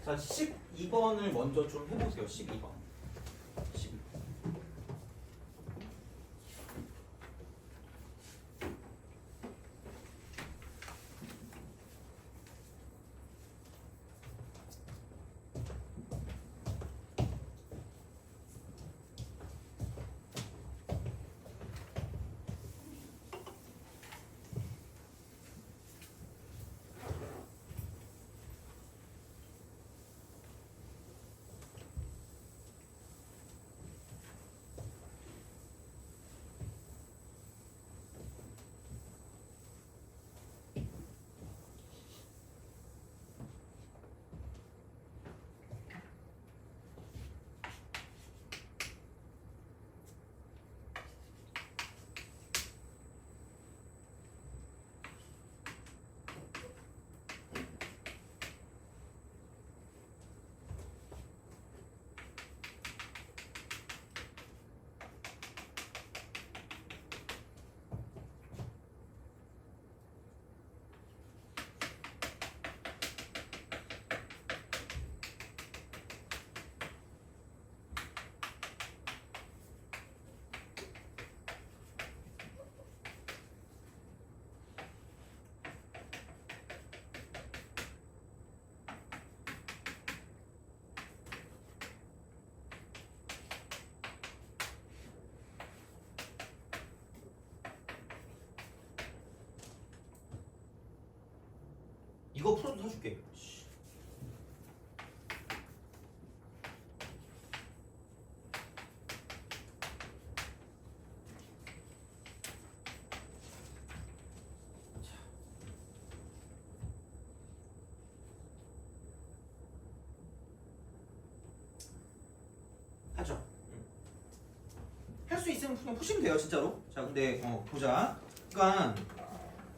자, 12번을 먼저 좀 해보세요. 12번. 12번. 이거 풀어도 사줄게. 하죠. 할 수 있으면 그냥 푸시면 돼요, 진짜로. 자, 근데 보자. 그러니까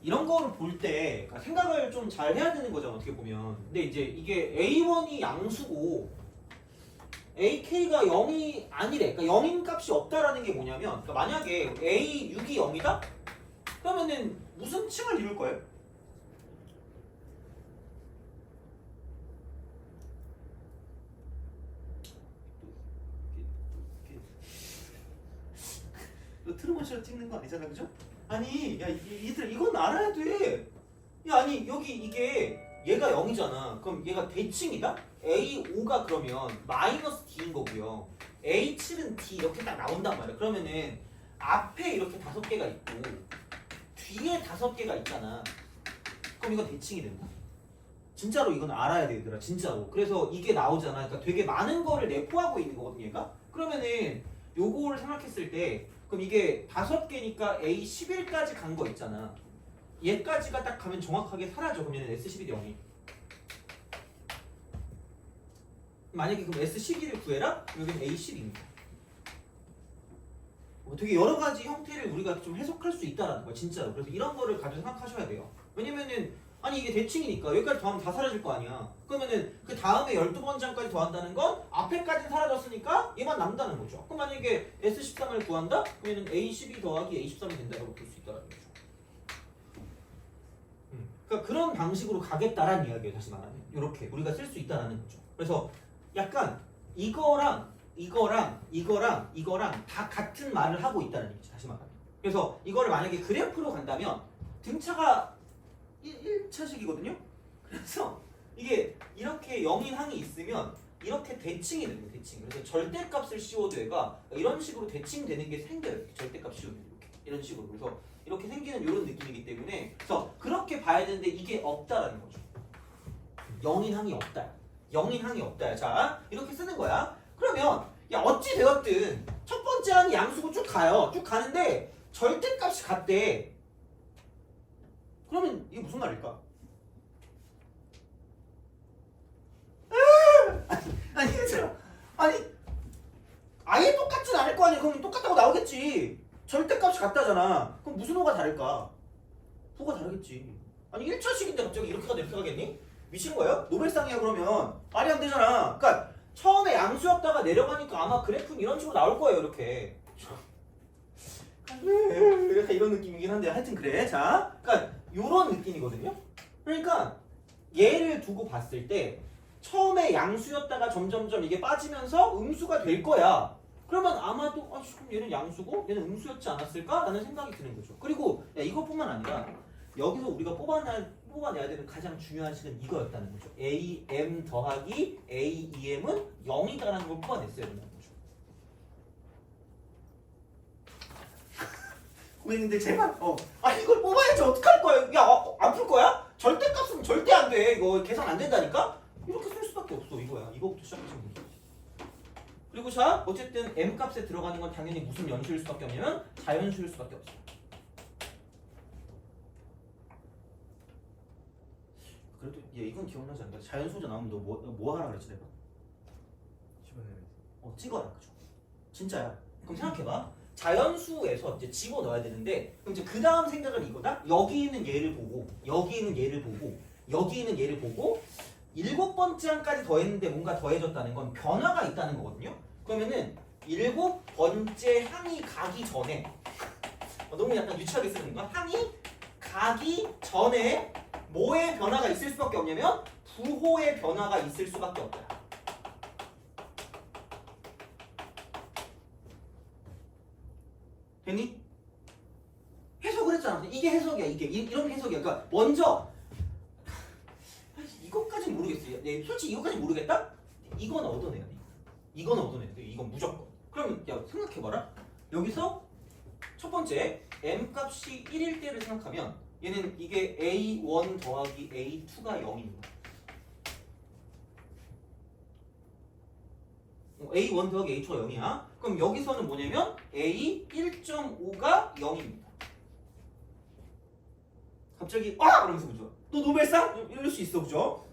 이런 거를 볼 때 생각을 좀 잘 해야 되는 거잖아, 어떻게 보면. 근데 이제 이게 A1이 양수고 AK가 0이 아니래. 그러니까 0인 값이 없다라는 게 뭐냐면, 그러니까 만약에 A6이 0이다? 그러면은 무슨 층을 이룰 거예요? 너 트루먼쇼를 찍는 거 아니잖아, 그죠? 아니, 야, 얘들 이건 알아야 돼. 야, 아니 여기 이게 얘가 0이잖아. 그럼 얘가 대칭이다? A5가 그러면 마이너스 D인 거고요. A7은 D 이렇게 딱 나온단 말이야. 그러면은 앞에 이렇게 5개가 있고 뒤에 5개가 있잖아. 그럼 이건 대칭이 된다. 진짜로 이건 알아야 돼, 얘들아. 진짜로. 그래서 이게 나오잖아. 그러니까 되게 많은 거를 내포하고 있는 거거든, 얘가. 그러면은 요거를 생각했을 때 그럼 이게 5개니까 A11까지 간 거 있잖아. 얘까지가 딱 가면 정확하게 사라져. 그러면 S11이 0이. 만약에 그럼 S11을 구해라? 여기는 A10입니다. 되게 여러 가지 형태를 우리가 좀 해석할 수 있다라는 거야, 진짜로. 그래서 이런 거를 가지고 생각하셔야 돼요. 왜냐면은 아니 이게 대칭이니까 여기까지 더하면 다 사라질 거 아니야. 그러면은 그 다음에 12번째까지 더한다는 건 앞에까지는 사라졌으니까 얘만 남다는 거죠. 그럼 만약에 S13을 구한다? 그러면 A12 더하기 A13이 된다고 볼 수 있다는 거죠. 그러니까 그런 방식으로 가겠다라는 이야기예요. 다시 말하면 이렇게 우리가 쓸 수 있다는 거죠. 그래서 약간 이거랑 다 같은 말을 하고 있다는 얘기죠. 다시 말하면. 그래서 이거를 만약에 그래프로 간다면 등차가 1차식이거든요. 그래서 이게 이렇게 0인 항이 있으면 이렇게 대칭이 되는 거예요. 대칭. 그래서 절대값을 씌워도 얘가 이런 식으로 대칭되는 게 생겨요. 절대값 씌우면 이렇게 이런 식으로. 그래서 이렇게 생기는 이런 느낌이기 때문에 그래서 그렇게 봐야 되는데 이게 없다라는 거죠. 0인 항이 없다. 0인 항이 없다. 자, 이렇게 쓰는 거야. 그러면 야 어찌 되었든 첫 번째 항이 양수고 쭉 가요. 쭉 가는데 절대값이 같대. 그러면 이게 무슨 말일까? 아니 얘들아, 아니 아예 똑같진 않을 거 아니야. 그럼 똑같다고 나오겠지. 절대값이 같다잖아. 그럼 무슨 호가 다를까? 호가 다르겠지. 아니 1차식인데 갑자기 이렇게 가다 이렇게 가겠니? 미친 거예요? 노벨상이야 그러면. 말이 안 되잖아. 그러니까 처음에 양수였다가 내려가니까 아마 그래프는 이런 식으로 나올 거예요. 이렇게. 약간 이런 느낌이긴 한데 하여튼 그래. 자, 그러니까 이런 느낌이거든요. 그러니까 얘를 두고 봤을 때 처음에 양수였다가 점점점 이게 빠지면서 음수가 될 거야. 그러면 아마도 그럼 얘는 양수고 얘는 음수였지 않았을까라는 생각이 드는 거죠. 그리고 야, 이것뿐만 아니라 여기서 우리가 뽑아내야 되는 가장 중요한 식은 이거였다는 거죠. AM 더하기 AEM은 0이다라는 걸 뽑아냈어야 된다는 거죠. 고객님들 제발 이걸 뽑아야지 어떡할 거야. 야 안 풀 거야? 절대값은 절대 안 돼. 이거 계산 안 된다니까? 이렇게 쓸 수밖에 없어 이거야. 이거부터 시작하시면 돼. 그리고 자 어쨌든 m값에 들어가는 건 당연히 무슨 연수일 수밖에 없냐면 자연수일 수밖에 없어. 그래도 얘 이건 기억나지 않는다. 자연수자 나오면 너 뭐 하라 그랬지 내가? 찍어라 그죠? 진짜야. 그럼 생각해봐. 자연수에서 이제 집어넣어야 되는데 그럼 이제 그 다음 생각은 이거다. 여기 있는 얘를 보고 여기 있는 얘를 보고 여기 있는 얘를 보고 7번째 항까지 더했는데 뭔가 더해졌다는 건 변화가 있다는 거거든요. 그러면은 7번째 항이 가기 전에 너무 약간 유치하게 쓰는 건가? 항이 가기 전에 뭐의 변화가 있을 수밖에 없냐면 부호의 변화가 있을 수밖에 없다. 됐니? 해석을 했잖아. 이게 해석이야. 이런 해석이야. 그러니까 먼저 이것까진 모르겠어요. 네, 솔직히 이것까지 모르겠다? 이건 얻어내야 돼. 이건 얻어내야 돼. 이건 무조건. 그럼 야 생각해봐라. 여기서 첫 번째 m 값이 1일 때를 생각하면 얘는 이게 a1 더하기 a2가 0입니다. a1 더하기 a2가 0이야. 그럼 여기서는 뭐냐면 a1.5가 0입니다. 갑자기 그러면서 그죠? 너 노벨상? 이럴 수 있어 그죠?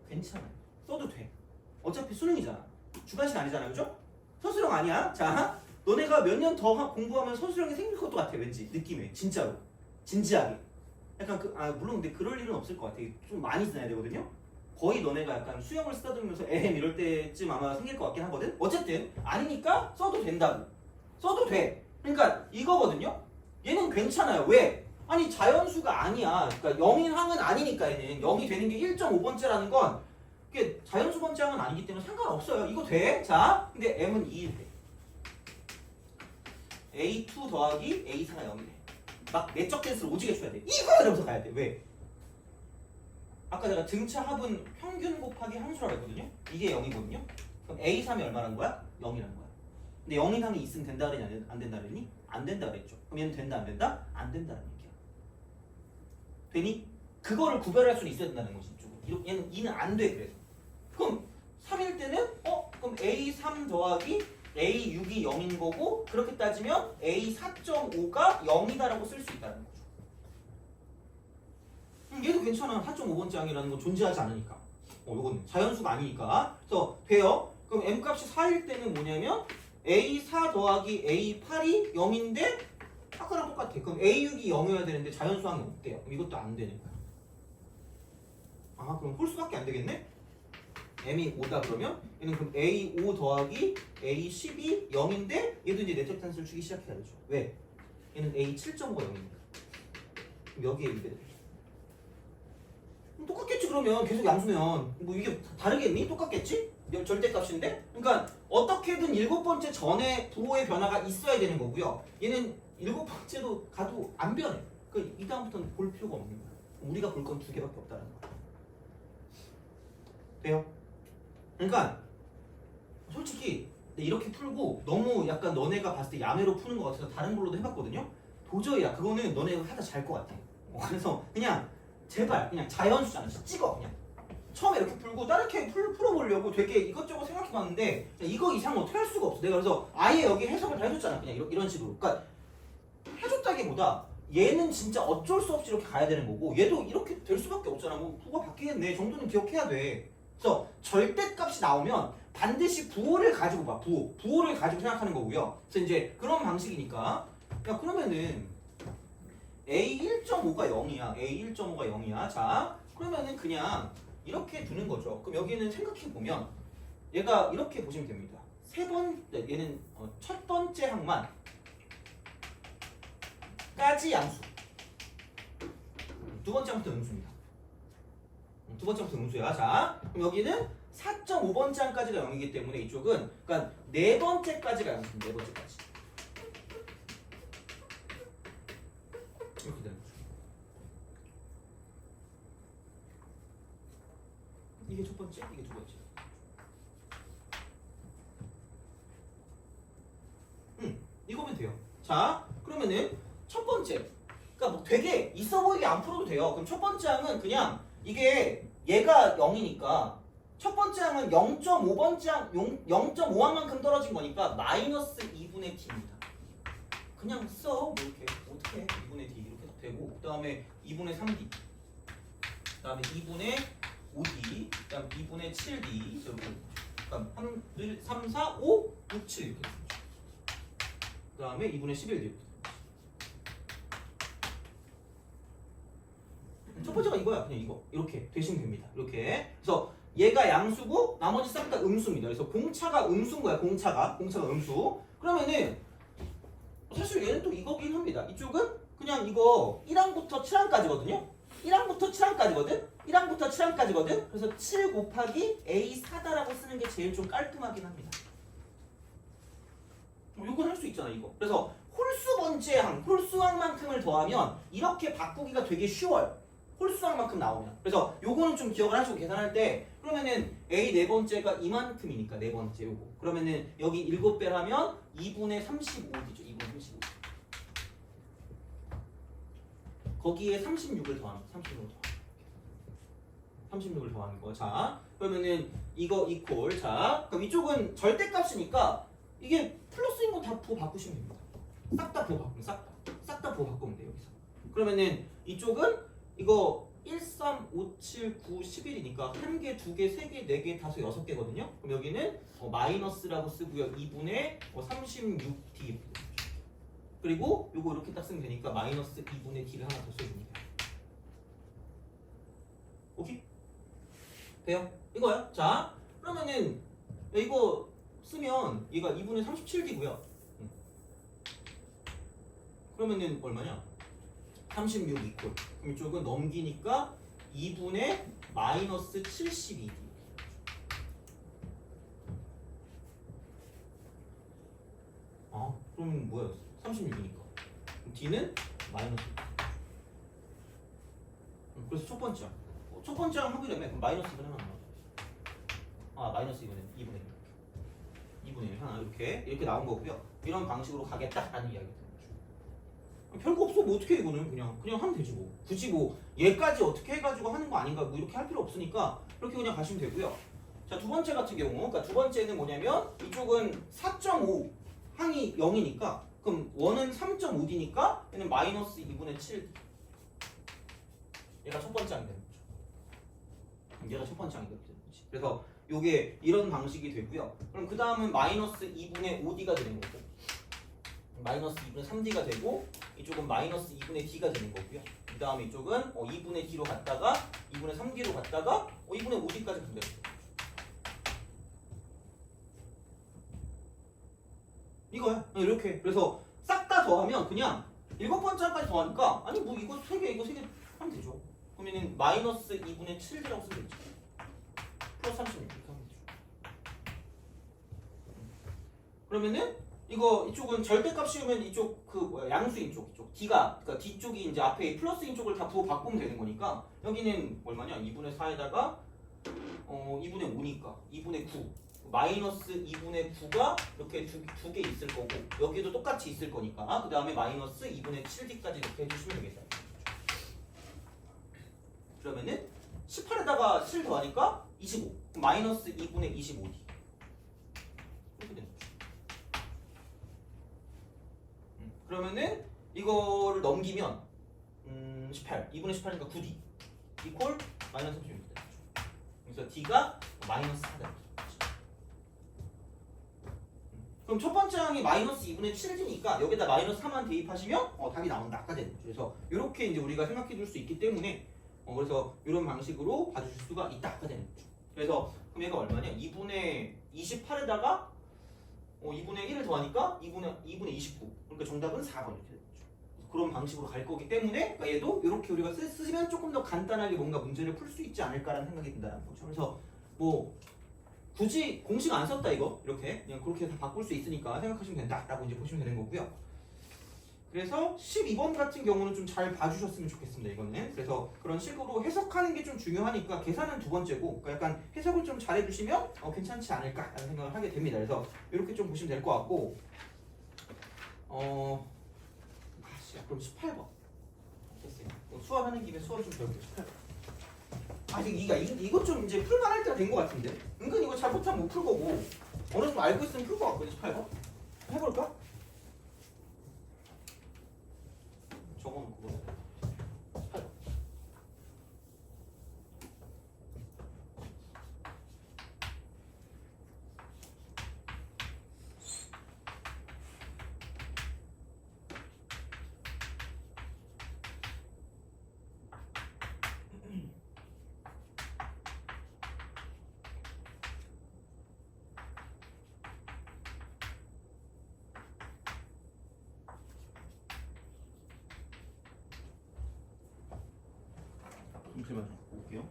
괜찮아. 써도 돼. 어차피 수능이잖아. 주관식 아니잖아 그죠? 서술형 아니야. 자 너네가 몇 년 더 공부하면 서술형이 생길 것도 같아 왠지 느낌에. 진짜로. 진지하게. 약간 물론 근데 그럴 일은 없을 것 같아. 좀 많이 지나야 되거든요. 거의 너네가 약간 수영을 쓰다듬으면서 이럴 때쯤 아마 생길 것 같긴 하거든. 어쨌든 아니니까 써도 된다고. 써도 돼. 그러니까 이거거든요. 얘는 괜찮아요. 왜? 아니 자연수가 아니야. 그러니까 0인 항은 아니니까 얘는 0이 되는 게 1.5번째라는 건 그게 자연수 번째 항은 아니기 때문에 상관없어요. 이거 돼. 자, 근데 m은 2일 돼. a2 더하기 a4가 0이래. 막 내적 댄스를 오지게 쳐야 돼. 이거 이러면서 가야 돼. 왜? 아까 내가 등차 합은 평균 곱하기 함수라고 했거든요. 이게 0이거든요. 그럼 a3이 얼마라는 거야? 0이라는 거야. 근데 0인 항이 있으면 된다 그랬니? 안 된다 그랬니? 안 된다 그랬죠. 그럼 얘는 된다 안 된다? 안 된다는 얘기야. 되니? 그거를 구별할 수는 있어야 된다는 거지. 이쪽으로. 얘는 2는 안 돼. 그래서. 그럼 3일 때는 그럼 a3 더하기 a6이 0인 거고 그렇게 따지면 a4.5가 0이다라고 쓸 수 있다는 거죠. 얘도 괜찮아. 4.5번째 항이라는 건 존재하지 않으니까. 요거는 자연수가 아니니까. 그래서 돼요. 그럼 m값이 4일 때는 뭐냐면 a4 더하기 a8이 0인데 아까랑 똑같아. 그럼 a6이 0이어야 되는데 자연수항이 없대요. 그럼 이것도 안 되는 거야. 그럼 홀수밖에 안 되겠네? m이 5다 그러면 얘는 그럼 a5 더하기 a10이 0인데 얘도 이제 내적 단수를 주기 시작해야 되죠. 왜? 얘는 a7.5가 0이니까. 그럼 여기에 이게 돼. 똑같겠지 그러면 계속 양수면 뭐 이게 다르겠니? 똑같겠지? 절대값인데? 그러니까 어떻게든 7번째 전에 부호의 변화가 있어야 되는 거고요. 얘는 7번째도 가도 안 변해. 그 이 다음부터는 볼 필요가 없는 거야. 우리가 볼 건 2개밖에 없다는 거야. 돼요? 그러니까 솔직히 이렇게 풀고 너무 약간 너네가 봤을 때 야매로 푸는 것 같아서 다른 걸로도 해봤거든요. 도저히 그거는 너네가 하다 잘 것 같아. 그래서 그냥 제발 그냥 자연수잖아. 찍어 그냥. 처음에 이렇게 풀고 다르게 풀어보려고 되게 이것저것 생각해봤는데 이거 이상 어떻게 할 수가 없어. 내가 그래서 아예 여기 해석을 다 해줬잖아. 그냥 이런 식으로. 그러니까 해줬다기보다 얘는 진짜 어쩔 수 없이 이렇게 가야 되는 거고 얘도 이렇게 될 수밖에 없잖아. 뭐 부호가 바뀌겠네 정도는 기억해야 돼. 그래서 절대값이 나오면 반드시 부호를 가지고 봐. 부호를 가지고 생각하는 거고요. 그래서 이제 그런 방식이니까 야 그러면은 A1.5가 0이야. A1.5가 0이야. 자 그러면은 그냥 이렇게 두는 거죠. 그럼 여기는 생각해보면 얘가 이렇게 보시면 됩니다. 얘는 첫 번째 항만 까지 양수. 두 번째부터 음수입니다. 두 번째부터 음수야. 자 그럼 여기는 4.5번째항까지가 0이기 때문에 이쪽은 그러니까 네 번째까지가 0입니다. 네 번째까지. 이렇게 되는 거죠. 이게 첫 번째, 이게 두 번째. 이거면 돼요. 자, 그러면은 첫 번째. 그러니까 뭐 되게 있어 보이게 안 풀어도 돼요. 그럼 첫 번째 항은 그냥 이게 얘가 0이니까 첫 번째 항은 0.5번째 항, 0.5항만큼 떨어진 거니까 마이너스 2분의 t입니다. 그냥 써. 뭐 이렇게 어떻게 해? 2분의 d 이렇게 되고 그 다음에 2분의 3d 그 다음에 2분의 5d 그 다음에 2분의 7d 이렇게 그러니까 3, 4, 5, 6, 7 이렇게 되죠. 그 다음에 2분의 11d 첫 번째가 이거야. 그냥 이거 이렇게 되시면 됩니다. 이렇게 그래서 얘가 양수고 나머지 싹 다 음수입니다. 그래서 공차가 음수인 거야. 공차가 음수. 그러면은 사실 얘는 또 이거긴 합니다. 이쪽은 그냥 이거 1항부터 7항까지거든요. 1항부터 7항까지거든. 1항부터 7항까지거든. 그래서 7 곱하기 A4다라고 쓰는 게 제일 좀 깔끔하긴 합니다. 요건 할 수 있잖아 이거. 그래서 홀수 번째항, 홀수항만큼을 더하면 이렇게 바꾸기가 되게 쉬워요. 홀수항만큼 나오면. 그래서 요거는 좀 기억을 하시고 계산할 때 그러면은 A 네 번째가 이만큼이니까 네 번째 요거. 그러면은 여기 7배를 하면 2분의 35D죠. 2분의 35D. 거기에 36을 더합니다. 36을 더하는 거. 자, 그러면은 이거 이퀄. 자, 그럼 이쪽은 절대값이니까 이게 플러스인 거 다 부호 바꾸시면 됩니다. 싹 다 부호 바꾸면 싹 다 부호 바꾸면 돼요. 여기서. 그러면은 이쪽은 이거 1, 3, 5, 7, 9, 11이니까 1개, 2개, 3개, 4개, 5, 6개거든요. 그럼 여기는 마이너스라고 쓰고요. 2분의 36D 그리고 요거 이렇게 딱 쓰면 되니까 마이너스 2분의 D를 하나 더 써주면 돼요. 오케이? 돼요? 이거야? 자, 그러면은 이거 쓰면 얘가 2분의 37D고요. 그러면은 얼마냐? 36 이퀄. 그럼 이쪽은 넘기니까 2분의 마이너스 72D. 아, 그럼 뭐야? 36이니까. D는 마이너스. 그래서 첫 번째. 첫 번째 하고 되면 그럼 마이너스 2분의 하나 나와. 아, 마이너스 2분의 2분의 1 하나 이렇게 나온 거고요. 이런 방식으로 가겠다라는 이야기입니다. 별거 없어. 뭐 어떻게 해 이거는 그냥 하면 되지 뭐. 굳이 뭐 얘까지 어떻게 해가지고 하는 거 아닌가 뭐 이렇게 할 필요 없으니까 그렇게 그냥 가시면 되고요. 자, 두 번째 같은 경우 그러니까 두 번째는 뭐냐면 이쪽은 4.5 항이 0이니까 그럼 원은 3.5D니까 얘는 마이너스 2분의 7D. 얘가 첫 번째 항이 되는 거죠. 얘가 첫 번째 항이 되는 거지. 그래서 요게 이런 방식이 되고요. 그럼 그 다음은 마이너스 2분의 5D가 되는 거고 마이너스 2분의 3D가 되고 이쪽은 마이너스 2분의 D가 되는 거고요. 그 다음에 이쪽은 2분의 D로 갔다가 2분의 3D로 갔다가 2분의 5D까지 간다. 이거야. 이렇게. 그래서 싹 다 더하면 그냥 7번째까지 더하니까 아니 뭐 이거 3개 이거 3개 하면 되죠. 그러면은 마이너스 2분의 7D라고 쓰면 되죠. 플러스 36 이렇게 하면 되죠. 그러면은 이거 이쪽은 절대값 씌우면 이쪽 양수인 쪽 이쪽 D가 그러니까 뒤쪽이 이제 앞에 플러스인 쪽을 다 부호 바꾸면 되는 거니까 여기는 얼마냐 2분의 4에다가 2분의 5니까 2분의 9 마이너스 2분의 9가 이렇게 두 개 있을 거고 여기도 똑같이 있을 거니까 그 다음에 마이너스 2분의 7D까지 이렇게 해주시면 되겠다. 그러면은 18에다가 7 더하니까 25 마이너스 2분의 25D 이렇게 되는 거죠. 그러면은 이거를 넘기면 18 2분의 18이니까 9D 이퀄 마이너스 36다. 그래서 D가 마이너스 4다. 그럼 첫 번째 항이 마이너스 2분의 7D니까 여기다 마이너스 4만 대입하시면 답이 나온다. 아까 되는 거죠. 그래서 이렇게 이제 우리가 생각해 줄 수 있기 때문에 그래서 이런 방식으로 봐주실 수가 있다. 아까 되는 거죠. 그래서 그럼 얘가 얼마냐? 2분의 28에다가 2분의 1을 더하니까 2분의 29. 그러니까 정답은 4번 이렇게 되는 거죠. 그런 방식으로 갈 거기 때문에 그러니까 얘도 이렇게 우리가 쓰시면 조금 더 간단하게 뭔가 문제를 풀 수 있지 않을까라는 생각이 든다는 거죠. 그래서 뭐 굳이 공식 안 썼다 이거 이렇게 그냥 그렇게 다 바꿀 수 있으니까 생각하시면 된다라고 이제 보시면 되는 거고요. 그래서 12번 같은 경우는 좀 잘 봐주셨으면 좋겠습니다. 이거는 그래서 그런 식으로 해석하는 게 좀 중요하니까 계산은 두 번째고 그러니까 약간 해석을 좀 잘 해주시면 괜찮지 않을까라는 생각을 하게 됩니다. 그래서 이렇게 좀 보시면 될 것 같고 그럼 18번 됐어요. 수업하는 김에 수업 좀 배울게요. 18번. 아직 이거 좀 이제 풀만할 때가 된 것 같은데 은근 이거 잘 못하면 못 풀 거고 어느 정도 알고 있으면 풀 것 같거든요. 18번 해볼까? 적어놓고 보자. 18번. 잠시만요. 볼게요.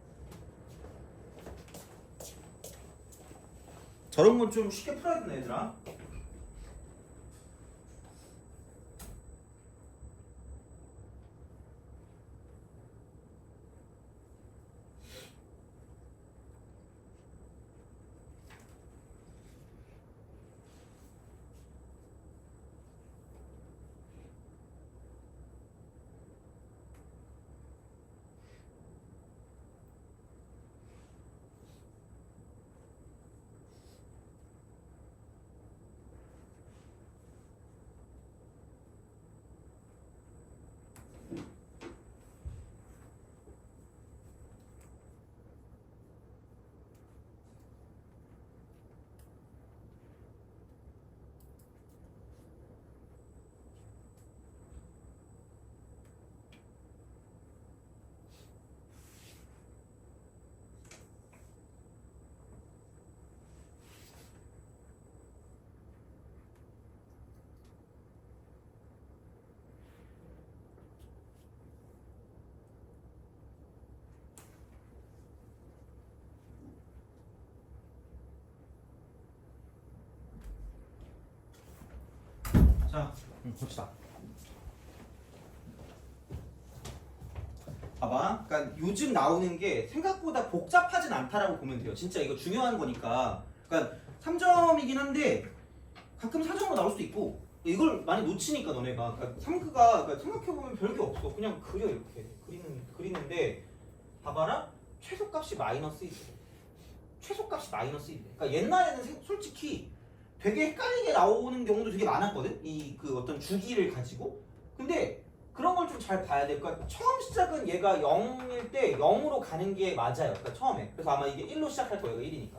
저런 건 좀 쉽게 풀어야 되나 얘들아? 자, 봅시다. 봐봐. 그러니까 요즘 나오는 게 생각보다 복잡하진 않다라고 보면 돼요. 진짜 이거 중요한 거니까. 그러니까 3점이긴 한데 가끔 4점으로 나올 수도 있고 이걸 많이 놓치니까 너네가. 그러니까 3크가 그러니까 생각해보면 별게 없어. 그냥 그려 이렇게. 그리는데 봐봐라. 최소값이 마이너스 1이래. 최소값이 마이너스 1이래. 그러니까 옛날에는 솔직히 되게 헷갈리게 나오는 경우도 되게 많았거든. 그 어떤 주기를 가지고. 근데 그런 걸 좀 잘 봐야 될 것 같아. 처음 시작은 얘가 0일 때 0으로 가는 게 맞아요. 그러니까 처음에. 그래서 아마 이게 1로 시작할 거예요. 1이니까.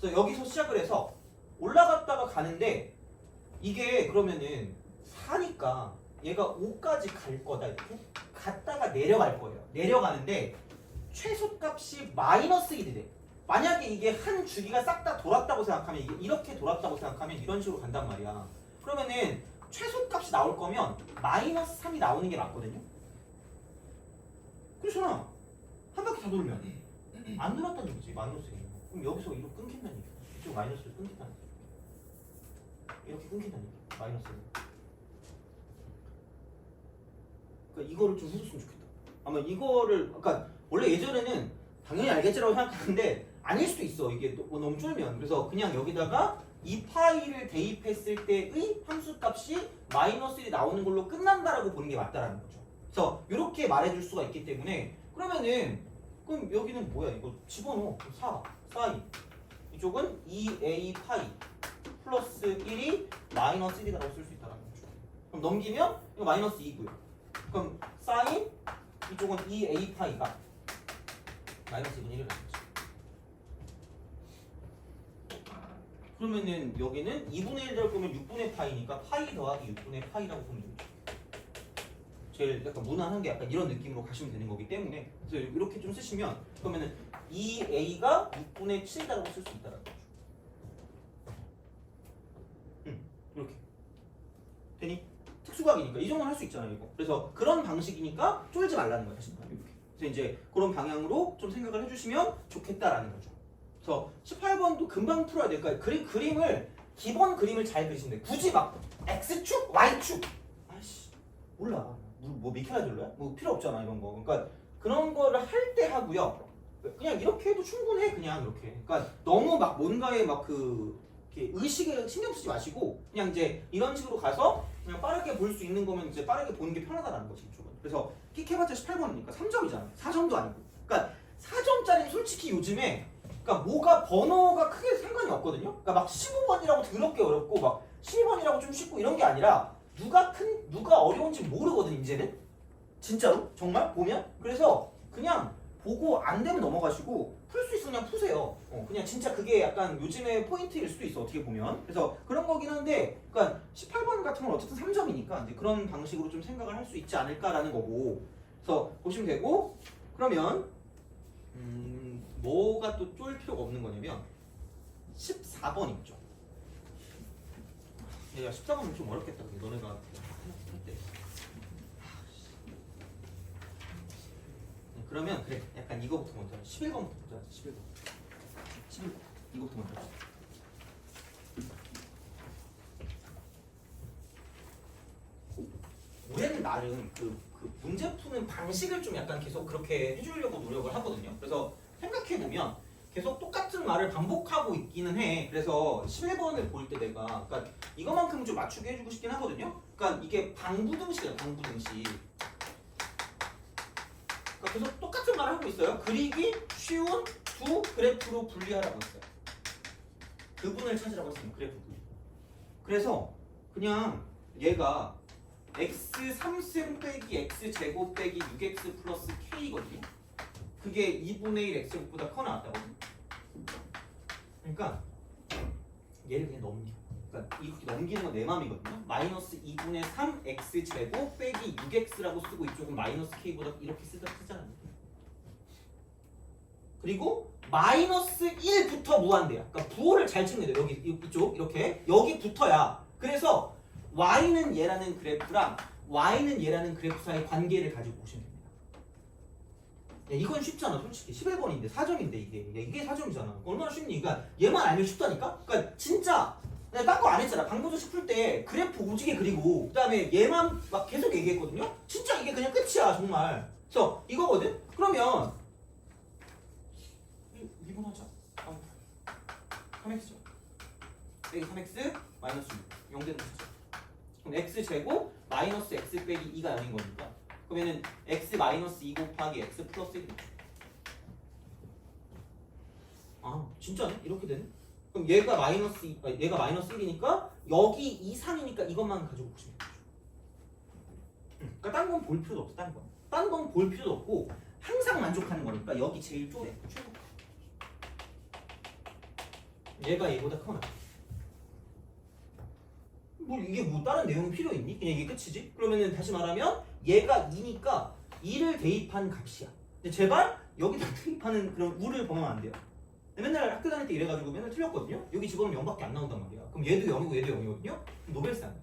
그래서 여기서 시작을 해서 올라갔다가 가는데 이게 그러면은 4니까 얘가 5까지 갈 거다. 이렇게. 갔다가 내려갈 거예요. 내려가는데 최소값이 마이너스 1이래. 만약에 이게 한 주기가 싹 다 돌았다고 생각하면 이게 이렇게 돌았다고 생각하면 이런 식으로 간단 말이야. 그러면은 최소값이 나올 거면 마이너스 3이 나오는 게 맞거든요. 그렇잖아. 한 바퀴 다 돌면 안 돌았다는 얘기지. 마이너스 1. 그럼 여기서 이렇게 끊긴다는 얘기야. 이쪽 마이너스를 끊긴다는 얘기야. 이렇게 끊긴다는 얘기야. 마이너스 1. 그러니까 이거를 좀 해줬으면 좋겠다. 아마 이거를 그러니까 원래 예전에는 당연히 알겠지라고 생각하는데 아닐 수도 있어. 이게 너무 쫄면. 그래서 그냥 여기다가 이 파이를 대입했을 때의 함수값이 마이너스 1이 나오는 걸로 끝난다라고 보는 게 맞다라는 거죠. 그래서 이렇게 말해줄 수가 있기 때문에 그러면은 그럼 여기는 뭐야? 이거 집어넣어. 4이 이쪽은 2a 파이 플러스 1이 마이너스 1이라고 쓸 수 있다라는 거죠. 그럼 넘기면 이거 마이너스 2고요. 그럼 사인 이쪽은 2a 파이가 마이너스 2분의 1이라는 거죠. 그러면은 여기는 2분의 1 될 거면 6분의 파이니까 파이 더하기 6분의 파이라고 보면 되죠. 제일 약간 무난한 게 약간 이런 느낌으로 가시면 되는 거기 때문에 그래서 이렇게 좀 쓰시면 그러면은 2a가 6분의 7이라고 쓸 수 있다는 거죠. 이렇게 되니? 특수각이니까 이 정도는 할 수 있잖아요. 이거. 그래서 그런 방식이니까 쫄지 말라는 거야. 이렇게. 그래서 이제 그런 방향으로 좀 생각을 해주시면 좋겠다라는 거죠. 그래서 18번도 금방 풀어야 돼. 그러니까 그림을 기본 그림을 잘 그리시면 돼. 굳이 막 X축, Y축 아이씨 몰라. 뭐 미켈란젤로야? 뭐 필요 없잖아 이런 거. 그러니까 그런 거를 할 때 하고요. 그냥 이렇게 해도 충분해. 그냥 이렇게. 그러니까 너무 막 뭔가에 막 의식에 신경 쓰지 마시고 그냥 이제 이런 식으로 가서 그냥 빠르게 볼 수 있는 거면 이제 빠르게 보는 게 편하다라는 거지 이쪽은. 그래서 킥 해봤자 18번이니까 3점이잖아. 4점도 아니고. 그러니까 4점짜리는 솔직히 요즘에 그러니까 뭐가 번호가 크게 상관이 없거든요. 그러니까 막 15번이라고 더럽게 어렵고 막 12번이라고 좀 쉽고 이런 게 아니라 누가 어려운지 모르거든 이제는. 진짜로 정말 보면. 그래서 그냥 보고 안 되면 넘어가시고 풀 수 있으면 그냥 푸세요. 그냥 진짜 그게 약간 요즘의 포인트일 수도 있어 어떻게 보면. 그래서 그런 거긴 한데, 그러니까 18번 같은 건 어쨌든 3점이니까 이제 그런 방식으로 좀 생각을 할 수 있지 않을까라는 거고. 그래서 보시면 되고 그러면 뭐가 또 쫄 필요가 없는 거냐면 14번 있죠. 야 14번은 좀 어렵겠다. 너네가 할 때. 그러면 그래 약간 이거부터 먼저 11번부터 먼저 하자. 11번 이거부터 먼저 하자. 올해는 나름 그 문제 푸는 방식을 좀 약간 계속 그렇게 해주려고 노력을 하거든요. 그래서 생각해보면 계속 똑같은 말을 반복하고 있기는 해. 그래서 11번을 볼 때 내가 그러니까 이거만큼은 좀 맞추게 해주고 싶긴 하거든요. 그러니까 이게 방부등식이에요. 방부등식. 그러니까 계속 똑같은 말을 하고 있어요. 그리기 쉬운 두 그래프로 분리하라고 했어요. 그분을 찾으라고 했어요. 그래프 분리. 그래서 그냥 얘가 x 3승 빼기 x 제곱 빼기 6x 플러스 k거든요. 그게 2분의 1 x제곱보다 커 나왔다거든요. 그러니까 얘를 그냥 넘겨. 그러니까 이렇게 넘기는 건 내 맘이거든요. 마이너스 2분의 3 x제곱 빼기 6x라고 쓰고 이쪽은 마이너스 k보다 이렇게 쓰잖아요. 그리고 마이너스 1부터 무한대야. 그러니까 부호를 잘 찍는 돼. 여기 이쪽 이렇게 여기 붙어야. 그래서 y는 얘라는 그래프랑 y는 얘라는 그래프 사이의 관계를 가지고 보시면 됩니다. 야, 이건 쉽잖아 솔직히. 11번인데 4점인데 이게 4점이잖아. 얼마나 쉽니? 그러니까 얘만 알면 쉽다니까? 그러니까 진짜 내가 딴 거 안 했잖아. 방법조식 풀 때 그래프 오지게 그리고 그 다음에 얘만 막 계속 얘기했거든요. 진짜 이게 그냥 끝이야 정말. 그래서 이거거든? 그러면 2번 하자. 3x 빼기 3x 마이너스 6 0되는 거죠. 그럼 x제곱 마이너스 x 빼기 2가 0인 거니까 그러면은 x 마이너스 2 곱하기 x 플러스 1이 되죠. 아 진짜네? 이렇게 되네? 그럼 얘가 마이너스 1이니까 여기 이상이니까 이것만 가지고 보시면 되죠. 그러니까 딴 건 볼 필요도 없어. 딴 건 볼 필요도 없고 항상 만족하는 거니까 여기 제일 쪼래. 최고. 얘가 얘보다 커나. 뭐 이게 뭐 다른 내용 필요 있니? 그냥 이게 끝이지? 그러면은 다시 말하면 얘가 2니까 2를 대입한 값이야. 근데 제발 여기다 대입하는 그런 우를 범하면 안 돼요. 맨날 학교 다닐 때 이래가지고 맨날 틀렸거든요. 여기 집어넣으면 0밖에 안 나온단 말이야. 그럼 얘도 0이고 얘도 0이거든요. 노벨상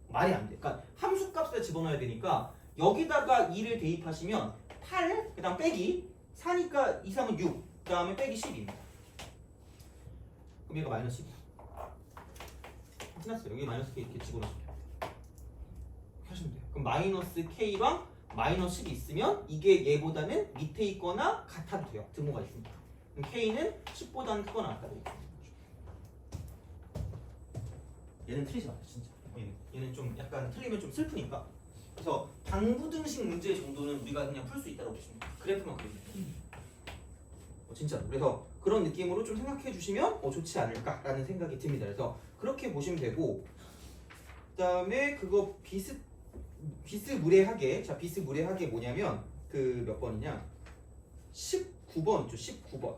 말이 안 돼. 그러니까 함수 값에 집어넣어야 되니까 여기다가 2를 대입하시면 8, 그 다음 빼기 4니까 2, 3은 6, 그 다음에 빼기 10입니다. 그럼 얘가 마이너스 10이야. 끝났어요. 여기 마이너스 k 이렇게 집어넣으시면 돼요. 하시면 돼요. 그럼 마이너스 k랑 마이너스 10이 있으면 이게 얘보다는 밑에 있거나 같아도 돼요. 등호가 있으니까. 그럼 k는 10보다는 크거나 같다고 얘는 틀리지 마세요. 진짜. 얘는 좀 약간 틀리면 좀 슬프니까. 그래서 방부등식 문제 정도는 우리가 그냥 풀 수 있다고 보시면 돼요. 그래프만 그리면 돼요. 진짜. 그래서 그런 느낌으로 좀 생각해 주시면 좋지 않을까라는 생각이 듭니다. 그래서 그렇게 보시면 되고, 그 다음에 그거 비스무리하게, 자 비스무리하게 뭐냐면 그 몇 번이냐? 19번 있죠. 19번.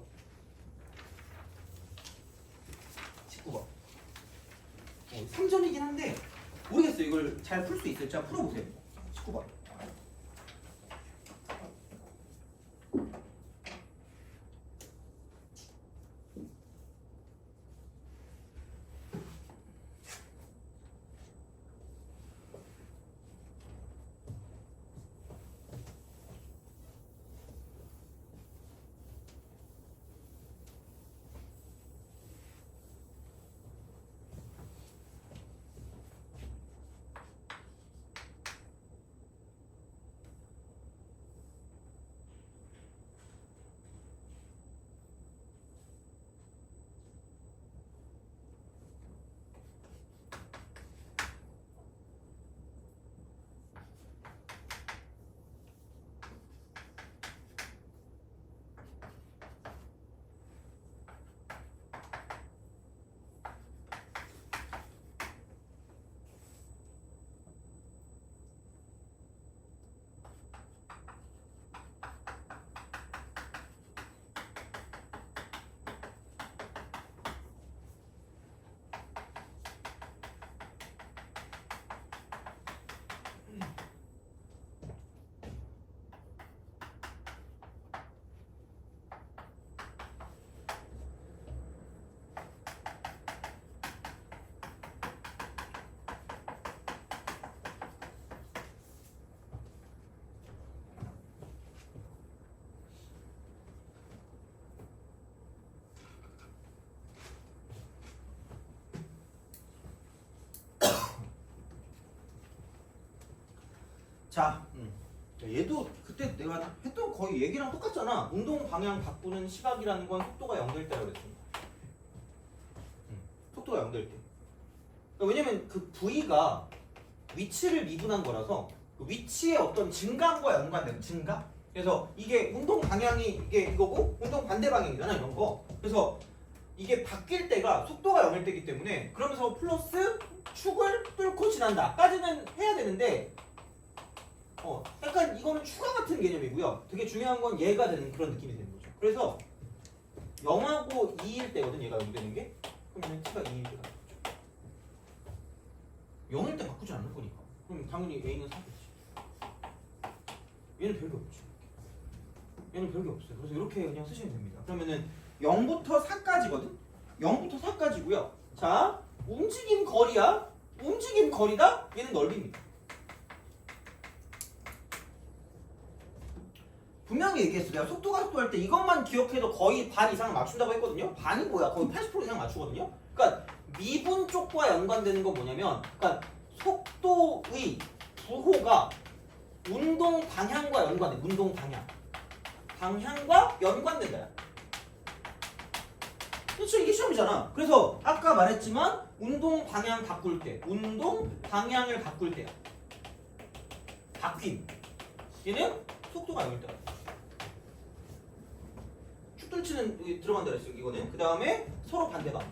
19번. 3점이긴 한데 모르겠어요. 이걸 잘 풀 수 있을지. 자 풀어보세요. 19번. 자, 얘도 그때 내가 했던 거의 얘기랑 똑같잖아. 운동 방향 바꾸는 시각이라는 건 속도가 0될 때라고 그랬습니다. 속도가 0될 때. 왜냐면 그 V가 위치를 미분한 거라서 그 위치의 어떤 증가과 연관된 증가? 그래서 이게 운동 방향이 이게 이거고 운동 반대 방향이잖아 이런 거. 그래서 이게 바뀔 때가 속도가 0일 때이기 때문에 그러면서 플러스 축을 뚫고 지난다 까지는 해야 되는데 약간 이거는 추가 같은 개념이고요. 되게 중요한 건 얘가 되는 그런 느낌이 되는 거죠. 그래서 0하고 2일 때거든 얘가 0 되는 게. 그러면 t가 2일 때가 되죠. 0일 때 바꾸지 않을 거니까. 그럼 당연히 a는 4겠지. 얘는 별게 없죠. 얘는 별게 없어요. 그래서 이렇게 그냥 쓰시면 됩니다. 그러면은 0부터 4까지거든? 0부터 4까지고요. 자, 움직임 거리야. 움직임 거리다. 얘는 넓이입니다. 분명히 얘기했어. 내가 속도가 속도할 때 이것만 기억해도 거의 반 이상 맞춘다고 했거든요. 반이 뭐야? 거의 80% 이상 맞추거든요. 그러니까 미분 쪽과 연관되는 건 뭐냐면, 그러니까 속도의 부호가 운동 방향과 연관돼. 운동 방향. 방향과 연관된다. 그렇죠? 이게 시험이잖아. 그래서 아까 말했지만 운동 방향 바꿀 때, 운동 방향을 바꿀 때야. 바뀜. 얘는 속도가 0일 때가. 축돌치는 들어간다 그랬어요. 이거는. 그 다음에 서로 반대 방향.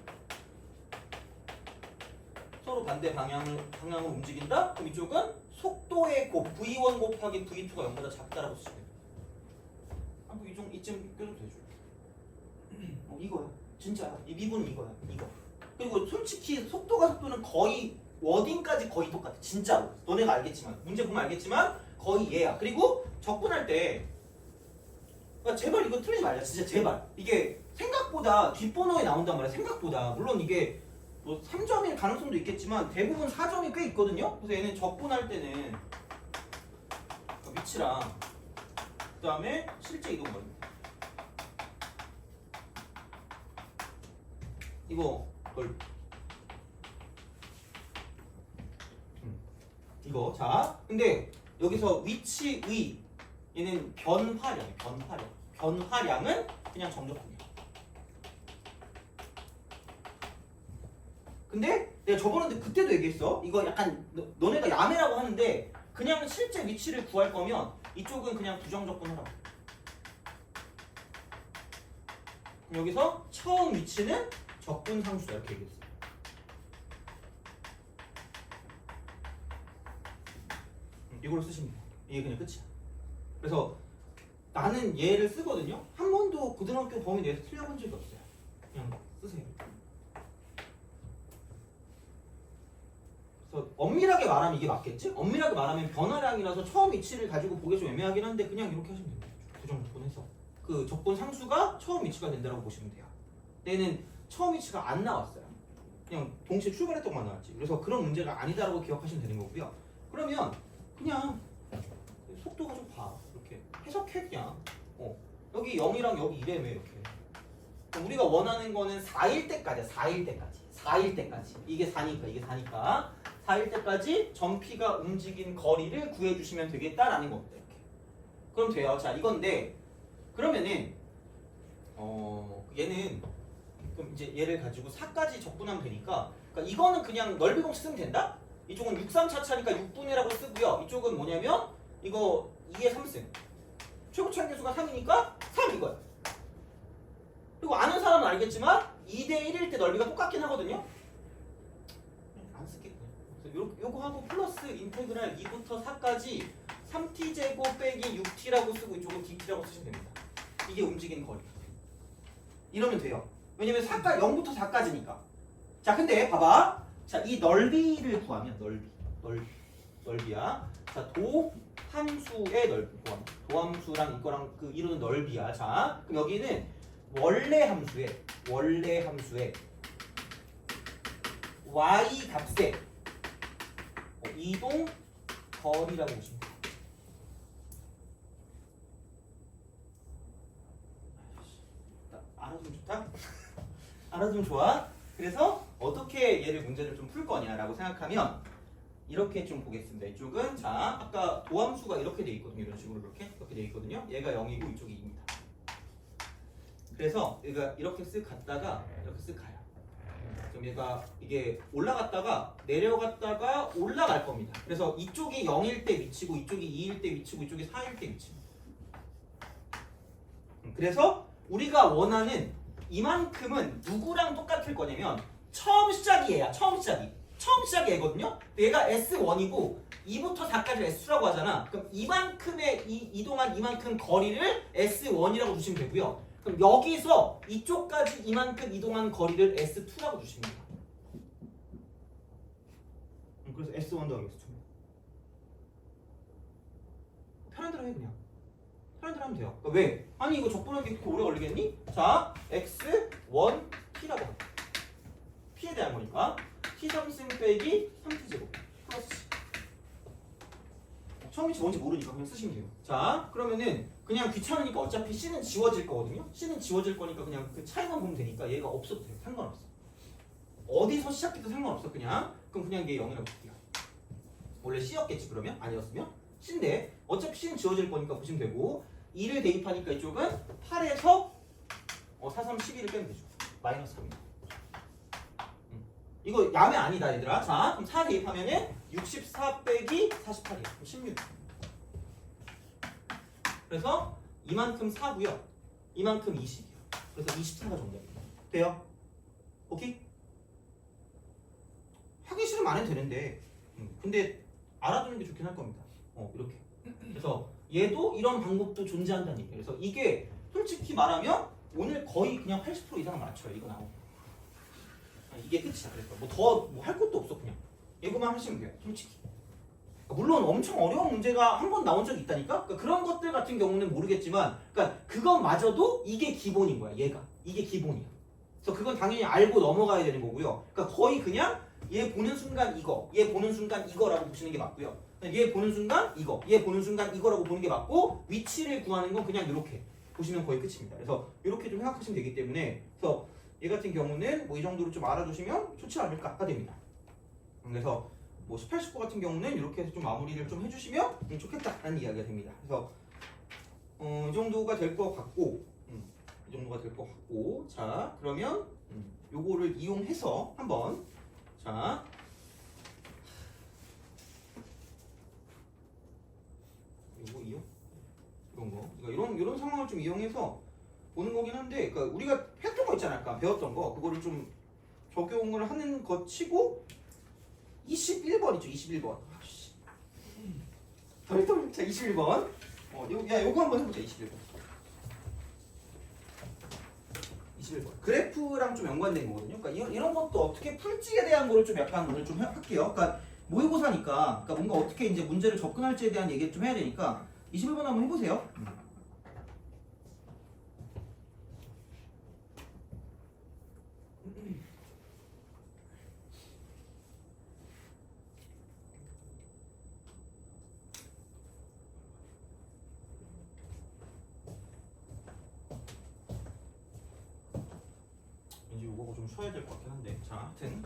서로 반대 방향으로 움직인다. 그럼 이쪽은 속도의 곱 V1 곱하기 V2가 0보다 작다라고 쓰시면 돼요. 이쯤 껴도 되죠. 이거야. 진짜 이 미분은 이거야. 이거. 그리고 솔직히 속도는 거의 워딩까지 거의 똑같아. 진짜로. 너네가 알겠지만 문제 보면 알겠지만 거의 얘야. 그리고 적분할 때 제발 이거 틀리지 말자. 진짜 제발. 이게 생각보다 뒷번호에 나온단 말이야. 생각보다. 물론 이게 뭐 3점일 가능성도 있겠지만 대부분 4점이 꽤 있거든요. 그래서 얘는 적분할 때는 위치랑 그 다음에 실제 이동 거리입니다. 이거 이거 자 근데 여기서 위치의 얘는 변화량은 그냥 정적분이야. 근데 내가 저번에 그때도 얘기했어. 이거 약간 너네가 야매라고 하는데 그냥 실제 위치를 구할 거면 이쪽은 그냥 부정적분 하라고. 여기서 처음 위치는 적분 상수다 이렇게 얘기했어요. 이걸로 쓰시면 돼요. 이게 그냥 끝이야. 그래서 나는 얘를 쓰거든요. 한 번도 고등학교 범위 내에서 틀려본 적이 없어요. 그냥 쓰세요. 그래서 엄밀하게 말하면 이게 맞겠지? 엄밀하게 말하면 변화량이라서 처음 위치를 가지고 보기 좀 애매하긴 한데 그냥 이렇게 하시면 됩니다. 부정적분해서 그 적분 상수가 처음 위치가 된다고 보시면 돼요. 얘는 처음 위치가 안 나왔어요. 그냥 동시에 출발했던 것만 나왔지. 그래서 그런 문제가 아니다라고 기억하시면 되는 거고요. 그러면 그냥 속도가 좀 봐. 이렇게 해석해 그냥. 여기 0이랑 여기 1이라며 이렇게. 우리가 원하는 거는 4일 때까지야. 4일 때까지. 이게 4니까. 4일 때까지 전피가 움직인 거리를 구해주시면 되겠다라는 겁니다. 이렇게. 그럼 돼요. 자 이건데 그러면은 얘는 그럼 이제 얘를 가지고 4까지 적분하면 되니까 그러니까 이거는 그냥 넓이 공식 쓰면 된다? 이쪽은 6, 3 차차니까 6분이라고 쓰고요. 이쪽은 뭐냐면 이거 2의 3승. 최고 차이 계수가 3이니까 3 이거야. 그리고 아는 사람은 알겠지만 2대 1일 때 넓이가 똑같긴 하거든요. 안 쓸게요. 그래서 요거 하고 플러스 인테그랄 2부터 4까지 3t제곱 빼기 6t라고 쓰고 이쪽은 dt라고 쓰시면 됩니다. 이게 움직이는 거리. 이러면 돼요. 왜냐면 0부터 4까지니까. 자 근데 봐봐. 자 이 넓이를 구하면 넓이야. 자 도함수의 넓이 도함수랑 이거랑 그 이루는 넓이야. 자 그럼 여기는 원래 함수의 y 값의 이동 거리라고 보시면 돼요. 알아두면 좋다. 알아두면 좋아. 그래서 어떻게 얘를 문제를 좀 풀 거냐라고 생각하면 이렇게 좀 보겠습니다. 이쪽은 자 아까 도함수가 이렇게 돼 있거든요. 이런 식으로 이렇게 돼 있거든요. 얘가 0이고 이쪽이 2입니다. 그래서 얘가 이렇게 쓱 갔다가 이렇게 쓱 가요. 그럼 얘가 이게 올라갔다가 내려갔다가 올라갈 겁니다. 그래서 이쪽이 0일 때 미치고 이쪽이 2일 때 미치고 이쪽이 4일 때 미칩니다. 그래서 우리가 원하는 이만큼은 누구랑 똑같을 거냐면 처음 시작이 얘야. 처음 시작이 얘거든요. 얘가 S1이고 2부터 4까지 S2라고 하잖아. 그럼 이만큼의 이동한 이만큼 거리를 S1이라고 주시면 되고요. 그럼 여기서 이쪽까지 이만큼 이동한 거리를 S2라고 주시면 돼요. 그래서 S1 더하기 S2. 편한 대로 해 그냥. 편한 대로 하면 돼요. 그러니까 왜? 아니 이거 적분하기 그렇게 오래 걸리겠니? 자, X1 T라고 합니다. P에 대한 거니까 T3승 빼기 3T제곱 플러스 처음이 뭔지 모르니까 그냥 쓰시면 돼요. 자, 그러면은 그냥 귀찮으니까 어차피 C는 지워질 거거든요. C는 지워질 거니까 그냥 그 차이만 보면 되니까 얘가 없어도 돼요. 상관없어. 어디서 시작해도 상관없어. 그냥 그럼 그냥 얘 0이라고 볼게요. 원래 C였겠지 그러면? 아니었으면? C인데 어차피 C는 지워질 거니까 보시면 되고 2를 대입하니까 이쪽은 8에서 4, 3, 12를 빼면 되죠. 마이너스 3이다. 이거 야매 아니다 얘들아. 자 그럼 4 대입하면은 64 빼기 48이야. 그럼 16. 그래서 이만큼 4고요. 이만큼 20이요. 그래서 24가 정답입니다. 돼요? 오케이? 하기 싫으면 안 해도 되는데 근데 알아두는 게 좋긴 할 겁니다. 이렇게. 그래서 얘도 이런 방법도 존재한다는 얘기예요. 그래서 이게 솔직히 말하면 오늘 거의 그냥 80% 이상은 맞춰요. 이거 나오고. 이게 끝이야. 그래서 뭐 더 할 것도 없어. 그냥 이거만 하시면 돼요. 솔직히. 물론 엄청 어려운 문제가 한 번 나온 적이 있다니까. 그러니까 그런 것들 같은 경우는 모르겠지만, 그러니까 그것마저도 이게 기본인 거야. 얘가 이게 기본이야. 그래서 그건 당연히 알고 넘어가야 되는 거고요. 그러니까 거의 그냥 얘 보는 순간 이거, 얘 보는 순간 이거라고 보시는 게 맞고요. 얘 보는 순간 이거, 얘 보는 순간 이거라고 보는 게 맞고 위치를 구하는 건 그냥 이렇게 보시면 거의 끝입니다. 그래서 이렇게 좀 생각하시면 되기 때문에 그래서 얘 같은 경우는 뭐 이 정도로 좀 알아두시면 좋지 않을까 됩니다. 그래서 뭐 18, 19 같은 경우는 이렇게 해서 좀 마무리를 좀 해주시면 좋겠다라는 이야기가 됩니다. 그래서 이 정도가 될 것 같고, 이 정도가 될 것 같고, 자 그러면 요거를 이용해서 한번 자. 요거 이용? 이런 거. 그러니까 이런 상황을 좀 이용해서 보는 거긴 한데, 그러니까 우리가 했던 거 있잖아요. 아까 배웠던 거. 그거를 좀 적용을 하는 것 치고 21번이죠. 21번. 자, 21번. 요거 한번 해보자. 21번. 21번. 그래프랑 좀 연관된 거거든요. 그러니까 이런 것도 어떻게 풀지에 대한 거를 좀 약간 오늘 좀 할게요. 그러니까 모의고사니까 그러니까 뭔가 어떻게 이제 문제를 접근할지에 대한 얘기를 좀 해야 되니까 21번 한번 해보세요. 왠지 이거 좀 쉬어야 될 것 같긴 한데 자 하여튼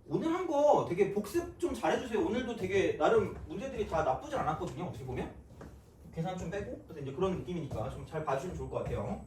오늘 한 거 되게 복습 좀 잘해주세요. 오늘도 되게 나름 문제들이 다 나쁘진 않았거든요. 어떻게 보면 계산 좀 빼고 그래서 이제 그런 느낌이니까 좀 잘 봐주면 좋을 것 같아요.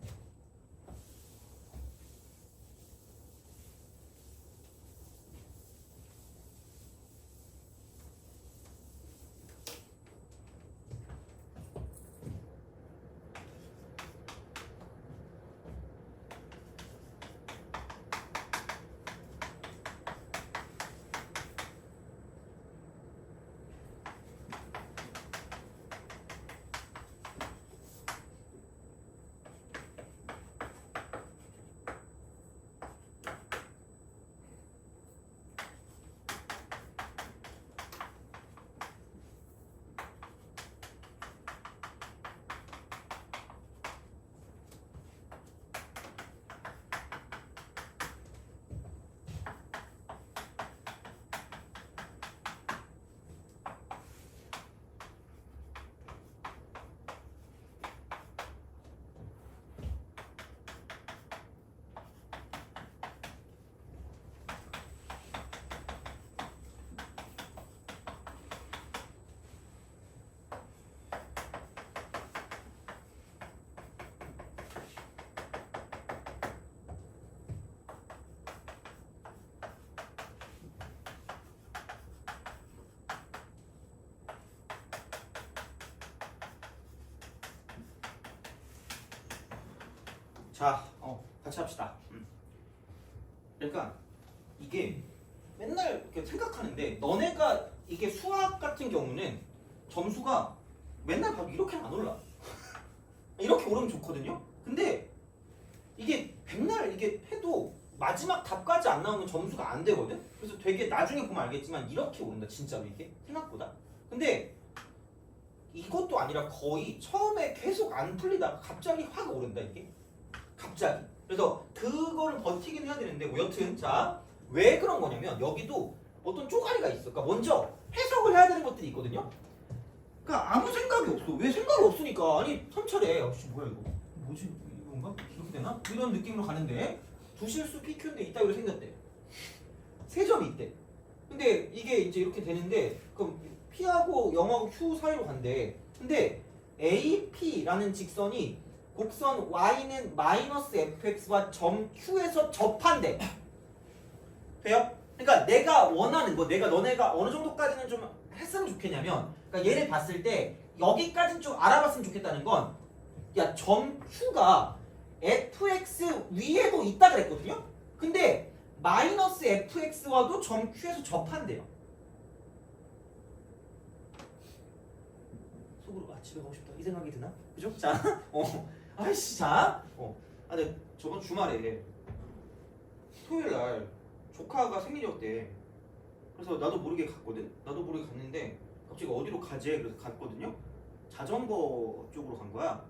자, 같이 합시다. 그러니까 이게 맨날 이렇게 생각하는데 너네가 이게 수학 같은 경우는 점수가 맨날 봐도 이렇게는 안 올라. 이렇게 오르면 좋거든요. 근데 이게 백날 이게 해도 마지막 답까지 안 나오면 점수가 안 되거든. 그래서 되게 나중에 보면 알겠지만 이렇게 오른다 진짜로 이게 생각보다. 근데 이것도 아니라 거의 처음에 계속 안 풀리다가 갑자기 확 오른다 이게. 갑자기. 그래서 그거를 버티긴 해야 되는데 뭐 여튼 자 왜 그런 거냐면 여기도 어떤 쪼가리가 있어. 그러니까 먼저 해석을 해야 되는 것들이 있거든요. 그러니까 아무 생각이 없어. 왜 생각이 없으니까 아니 선철에 혹시 뭐야 이거 뭐지 이건가 이렇게 되나 이런 느낌으로 가는데 두실수 PQ인데 이따위로 생겼대. 3점이 있대. 근데 이게 이제 이렇게 되는데 그럼 P하고 0하고 Q 사이로 간대. 근데 AP라는 직선이 곡선 Y는 마이너스 FX와 점 Q에서 접한대. 돼요? 그러니까 내가 원하는 거, 너네가 어느 정도까지는 좀 했으면 좋겠냐면, 그러니까 얘를 봤을 때 여기까지는 좀 알아봤으면 좋겠다는 건, 야, 점 Q가 FX 위에도 있다 그랬거든요? 근데 마이너스 FX와도 점 Q에서 접한대요. 속으로 집에 가고 싶다 이 생각이 드나? 그죠? 자, 아이씨, 자, 근데 저번 주말에 토요일 날 조카가 생일이었대. 그래서 나도 모르게 갔거든. 나도 모르게 갔는데 갑자기 어디로 가재? 그래서 갔거든요. 자전거 쪽으로 간 거야.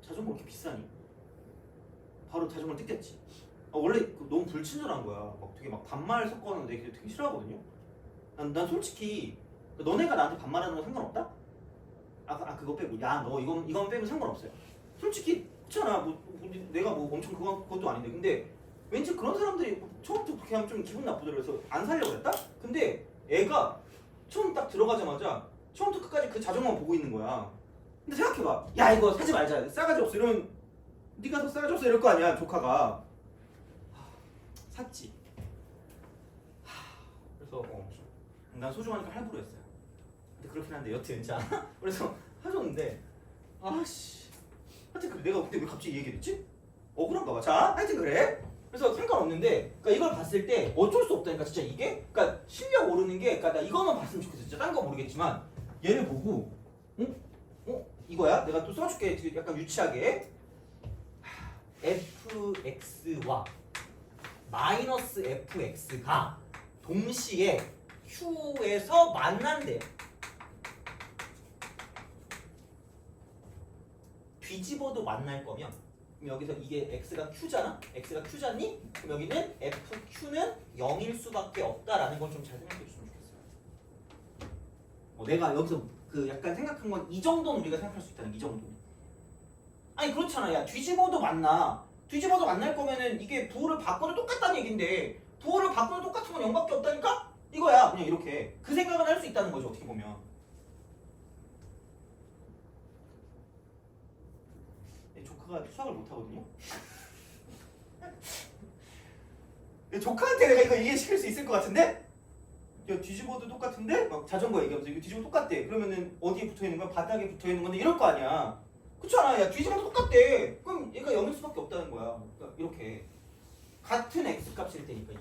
자전거 왜 이렇게 비싸니? 바로 자전거를 뜯겼지. 원래 너무 불친절한 거야. 막 되게 막 반말 섞어놓는 데 되게 싫어하거든요. 난 솔직히 너네가 나한테 반말하는 거 상관없다? 그거 빼고 야 너 이건 빼면 상관없어요. 솔직히 그렇잖아. 내가 뭐 엄청 그것도 아닌데 근데 왠지 그런 사람들이 처음부터 그렇게 하면 좀 기분 나쁘더라고. 그래서 안 살려고 했다? 근데 애가 처음 딱 들어가자마자 처음부터 끝까지 그 자전거만 보고 있는 거야. 근데 생각해봐. 야 이거 사지 말자. 싸가지 없어. 이러면 네가 더 싸가지 없어 이럴 거 아니야 조카가. 샀지. 그래서 난 소중하니까 할부로 했어요. 근데 그렇긴 한데 여튼 자 그래서 하셨는데 아씨 하여튼 그래 내가 근데 왜 갑자기 이 얘기를 했지? 억울한가 봐. 자 하여튼 그래. 그래서 상관없는데 그러니까 이걸 봤을 때 어쩔 수 없다니까 진짜 이게 그러니까 실력 오르는 게 그러니까 나 이거만 봤으면 좋겠어. 진짜 딴 거 모르겠지만 얘를 보고 이거야? 내가 또 써줄게. 약간 유치하게 fx와 마이너스 fx가 동시에 q에서 만난대요. 뒤집어도 만날 거면 그럼 여기서 이게 x가 q잖아? x가 q잖니? 그럼 여기는 fq는 0일 수밖에 없다라는 걸 좀 잘 생각해 줬으면 좋겠어요. 내가 여기서 그 약간 생각한 건 이 정도는 우리가 생각할 수 있다는 이 정도. 아니 그렇잖아. 야 뒤집어도 만나. 뒤집어도 만날 거면은 이게 부호를 바꿔도 똑같다는 얘긴데 부호를 바꿔도 똑같은 건 0밖에 없다니까? 이거야. 그냥 이렇게 그 생각은 할 수 있다는 거죠. 어떻게 보면. 조카가 수학을 못하거든요. 조카한테 내가 이거 이해시킬 수 있을 것 같은데? 야 뒤집어도 똑같은데? 막 자전거 얘기하면서 이거 뒤집어 똑같대. 그러면은 어디에 붙어있는 거야? 바닥에 붙어있는 건데 이럴 거 아니야. 그렇잖아. 야 뒤집어도 똑같대. 그럼 얘가 0일 수밖에 없다는 거야. 그러니까 이렇게 같은 x값일 테니까 이게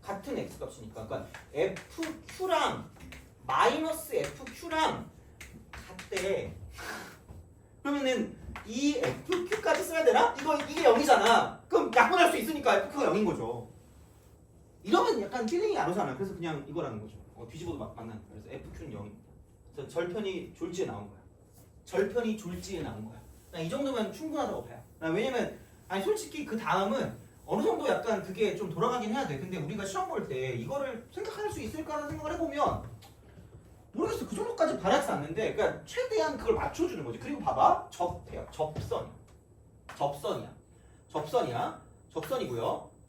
같은 x값이니까 그러니까 fq랑 마이너스 fq랑 같대. 그러면은 이 fq까지 써야 되나? 이게 0이잖아. 그럼 약분할 수 있으니까 fq가 0인 거죠. 이러면 약간 필링이 안 오잖아. 그래서 그냥 이거라는 거죠. 뒤집어도 만나는 거야. 그래서 fq는 0입니다. 그래서 절편이 졸지에 나온 거야. 절편이 졸지에 나온 거야. 이 정도면 충분하다고 봐요. 왜냐면 아니 솔직히 그 다음은 어느 정도 약간 그게 좀 돌아가긴 해야 돼. 근데 우리가 시험 볼 때 이거를 생각할 수 있을까라는 생각을 해보면 모르겠어. 그 정도까지 바라지 않는데 그러니까 최대한 그걸 맞춰주는 거지. 그리고 봐봐. 접선이야.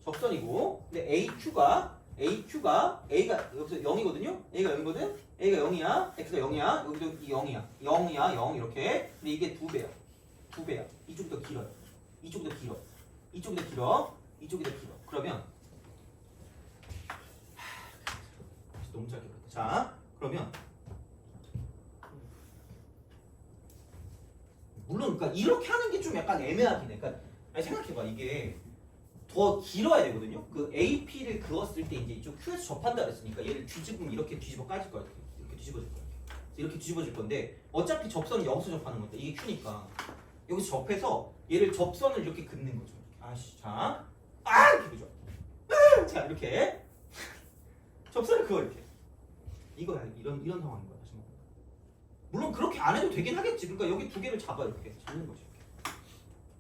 접선이고 근데 AQ가 A가 여기서 0이거든요. A가 0이거든. A가 0이야. X가 0이야. 여기도 이 0이야. 0 이렇게. 근데 이게 2배야. 이쪽이 더 길어요. 이쪽이 더 길어. 그러면 너무 짧게 봤다. 자, 그러면 물론 그러니까 이렇게 하는 게 좀 약간 애매하긴 해. 그러니까 아니, 생각해봐 이게 더 길어야 되거든요. 그 AP를 그었을 때 이제 이쪽 Q에서 접한다 그랬으니까 얘를 뒤집으면 이렇게 뒤집어 까질 거야. 이렇게 뒤집어질 거야. 이렇게 뒤집어질 건데 어차피 접선은 여기서 접하는 건데 이게 Q니까 여기서 접해서 얘를 접선을 이렇게 긋는 거죠. 아씨, 자, 이렇게 그죠? 자, 이렇게 접선을 그어 이렇게. 이거야. 이런 상황인 거야. 다시 말해. 물론 그렇게 안 해도 되긴 하겠지. 그러니까 여기 두 개를 잡아 이렇게 잡는 거지.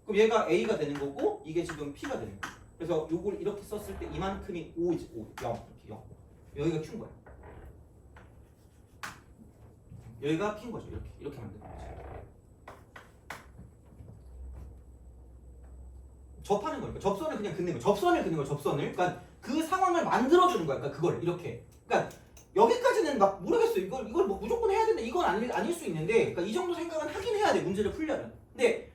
그럼 얘가 A가 되는 거고 이게 지금 P가 되는 거야. 그래서 요걸 이렇게 썼을 때 이만큼이 5이지 5, 0 이렇게 0. 여기가 Q인 거야. 여기가 P인 거죠. 이렇게 만드는 거지. 접하는 거니까 접선을 그냥 긋는 거야. 접선을 긋는 거야. 접선을. 그러니까 그 상황을 만들어 주는 거야. 그러니까 그걸 이렇게. 그러니까 여기까지는 막 모르겠어. 이걸 뭐 무조건 해야 되는데 이건 아닐 수 있는데. 그러니까 이 정도 생각은 하긴 해야 돼. 문제를 풀려면. 근데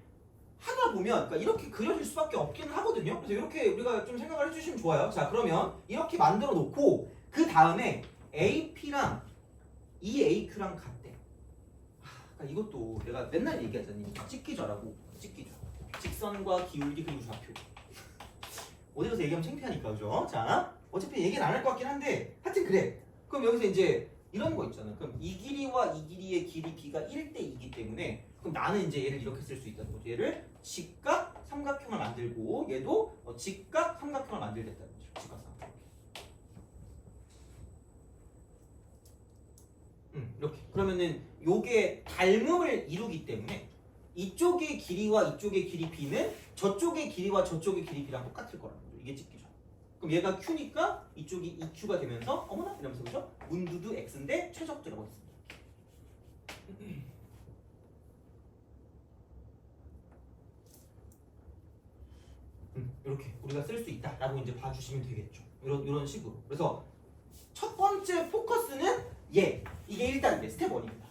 하다 보면 그러니까 이렇게 그려질 수밖에 없기는 하거든요. 그래서 이렇게 우리가 좀 생각을 해주시면 좋아요. 자, 그러면 이렇게 만들어 놓고 그 다음에 AP랑 EAQ랑 같대. 그러니까 이것도 내가 맨날 얘기하잖니. 찍기좌라고. 찍기좌. 직선과 기울기 그리고 좌표. 어디 가서 얘기하면 창피하니까 그죠? 자, 어차피 얘기는 안 할 것 같긴 한데 하여튼 그래. 그럼 여기서 이제 이런 거 있잖아. 그럼 이 길이와 이 길이의 길이 B가 1대 2이기 때문에 그럼 나는 이제 얘를 이렇게 쓸 수 있다는 거죠. 얘를 직각 삼각형을 만들고 얘도 직각 삼각형을 만들겠다는 거죠. 직각 삼각형. 이렇게. 그러면은 요게 닮음을 이루기 때문에 이쪽의 길이와 이쪽의 길이 B는 저쪽의 길이와 저쪽의 길이 B랑 똑같을 거라는 거죠. 이게 찍기죠. 그럼 얘가 Q니까 이쪽이 2Q가 되면서 어머나 이러면서 그죠? 문두두 X인데 최적도라고 했습니다. 이렇게 우리가 쓸 수 있다라고 이제 봐주시면 되겠죠. 이런 식으로. 그래서 첫 번째 포커스는 이게 일단 이제 스텝 1입니다.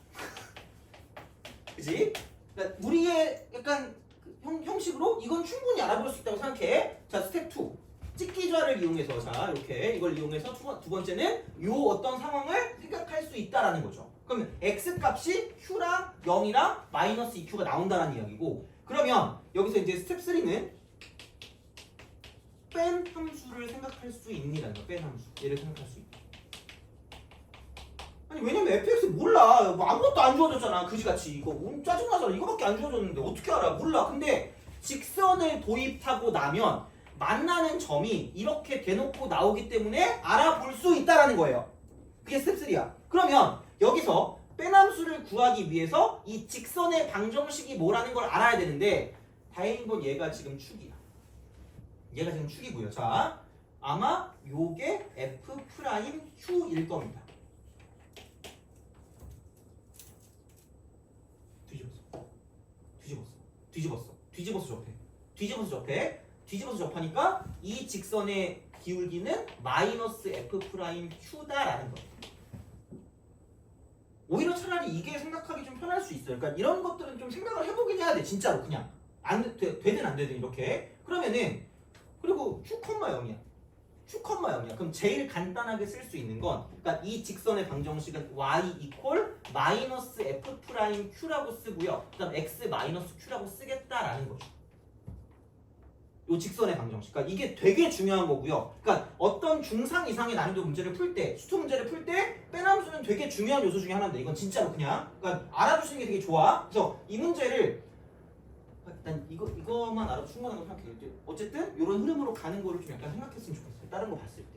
그지? 그러니까 우리의 약간 형식으로 이건 충분히 알아볼 수 있다고 생각해. 자, 스텝 2. 찍기좌를 이용해서 자, 이렇게 이걸 이용해서 두 번째는 요 어떤 상황을 생각할 수 있다라는 거죠. 그러면 x 값이 q랑 0이랑 마이너스 2q가 나온다는 이야기고 그러면 여기서 이제 스텝 3는 뺀 함수를 생각할 수 있니라는 거. 뺀 함수. 얘를 생각할 수 있다. 아니 왜냐면 fx 몰라. 뭐 아무것도 안 주어졌잖아. 그지같이 이거 짜증나잖아. 이거밖에 안 주어졌는데 어떻게 알아? 몰라. 근데 직선을 도입하고 나면 만나는 점이 이렇게 대놓고 나오기 때문에 알아볼 수 있다라는 거예요. 그게 스텝 3야. 그러면 여기서 뺀 함수를 구하기 위해서 이 직선의 방정식이 뭐라는 걸 알아야 되는데 다행인 건 얘가 지금 축이야. 얘가 지금 축이고요. 자, 아마 요게 F'Q일 겁니다. 뒤집어서 접해. 뒤집어서 접하니까 이 직선의 기울기는 마이너스 F'Q다라는 거예요. 오히려 차라리 이게 생각하기 좀 편할 수 있어요. 그러니까 이런 것들은 좀 생각을 해보긴 해야 돼. 진짜로 그냥 되든 안 되든 이렇게. 그러면은 그리고 Q,0이야. Q,0이야. 그럼 제일 간단하게 쓸 수 있는 건 그러니까 이 직선의 방정식은 y 이퀄 마이너스 F'Q라고 쓰고요. 그다음 x 마이너스 Q라고 쓰겠다라는 거죠. 요 직선의 방정식. 그러니까 이게 되게 중요한 거고요. 그러니까 어떤 중상 이상의 난이도 문제를 풀 때, 수투 문제를 풀 때 빼남수는 되게 중요한 요소 중에 하나인데 이건 진짜로 그냥 그러니까 알아두시는 게 되게 좋아. 그래서 이 문제를 일단 이거만 알아도 충분한 거 생각해요. 어쨌든 이런 흐름으로 가는 거를 좀 약간 생각했으면 좋겠어요. 다른 거 봤을 때.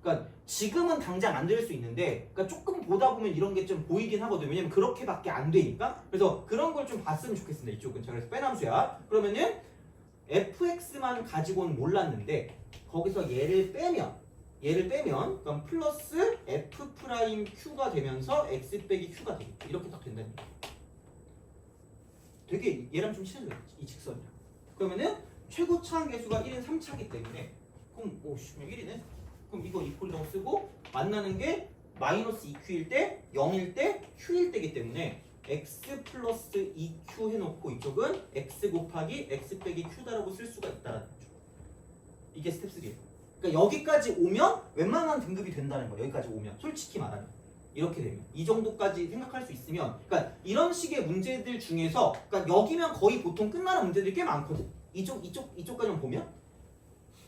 그러니까 지금은 당장 안 될 수 있는데, 그러니까 조금 보다 보면 이런 게 좀 보이긴 하거든요. 왜냐면 그렇게밖에 안 되니까. 그래서 그런 걸 좀 봤으면 좋겠습니다. 이쪽은. 자, 그래서 빼남수야. 그러면은 fx만 가지고는 몰랐는데 거기서 얘를 빼면 그럼 플러스 F'Q가 되면서 x 빼기 q가 되겠다. 이렇게 딱 된다는 거예요. 되게 얘랑 좀 친해져요. 이 직선이랑. 그러면은 최고 차항 계수가 1인 3차기 때문에 그럼 1이네. 그럼 이거 이퀄이라고 쓰고 만나는 게 마이너스 2q일 때 0일 때 q일 때기 때문에 x 플러스 2q 해놓고 이쪽은 x 곱하기 x 빼기 q다라고 쓸 수가 있다는 거죠. 이게 스텝 3예요. 그러니까 여기까지 오면 웬만한 등급이 된다는 거예요. 여기까지 오면 솔직히 말하면. 이렇게 되면 이 정도까지 생각할 수 있으면 그러니까 이런 식의 문제들 중에서 그러니까 여기면 거의 보통 끝나는 문제들이 꽤 많거든. 이쪽까지만 보면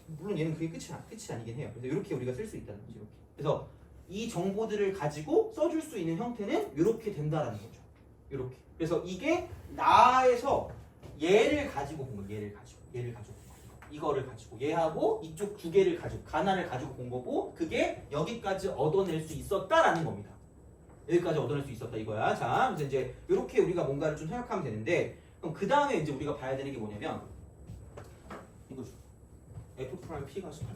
물론 얘는 그게 끝이 아니긴 해요. 그래서 이렇게 우리가 쓸 수 있다는 거죠. 이렇게. 그래서 이 정보들을 가지고 써줄 수 있는 형태는 이렇게 된다라는 거죠. 이렇게. 그래서 이게 나에서 얘를 가지고 본 거예요. 얘를 가지고 이거를 가지고 얘하고 이쪽 두 개를 가지고 가나를 가지고 본 거고 그게 여기까지 얻어낼 수 있었다라는 겁니다. 여기까지 얻어낼 수 있었다 이거야. 자, 그래서 이제 이렇게 우리가 뭔가를 좀 생각하면 되는데 그럼 그 다음에 이제 우리가 봐야 되는 게 뭐냐면 이거죠. F 프라임 P가 18.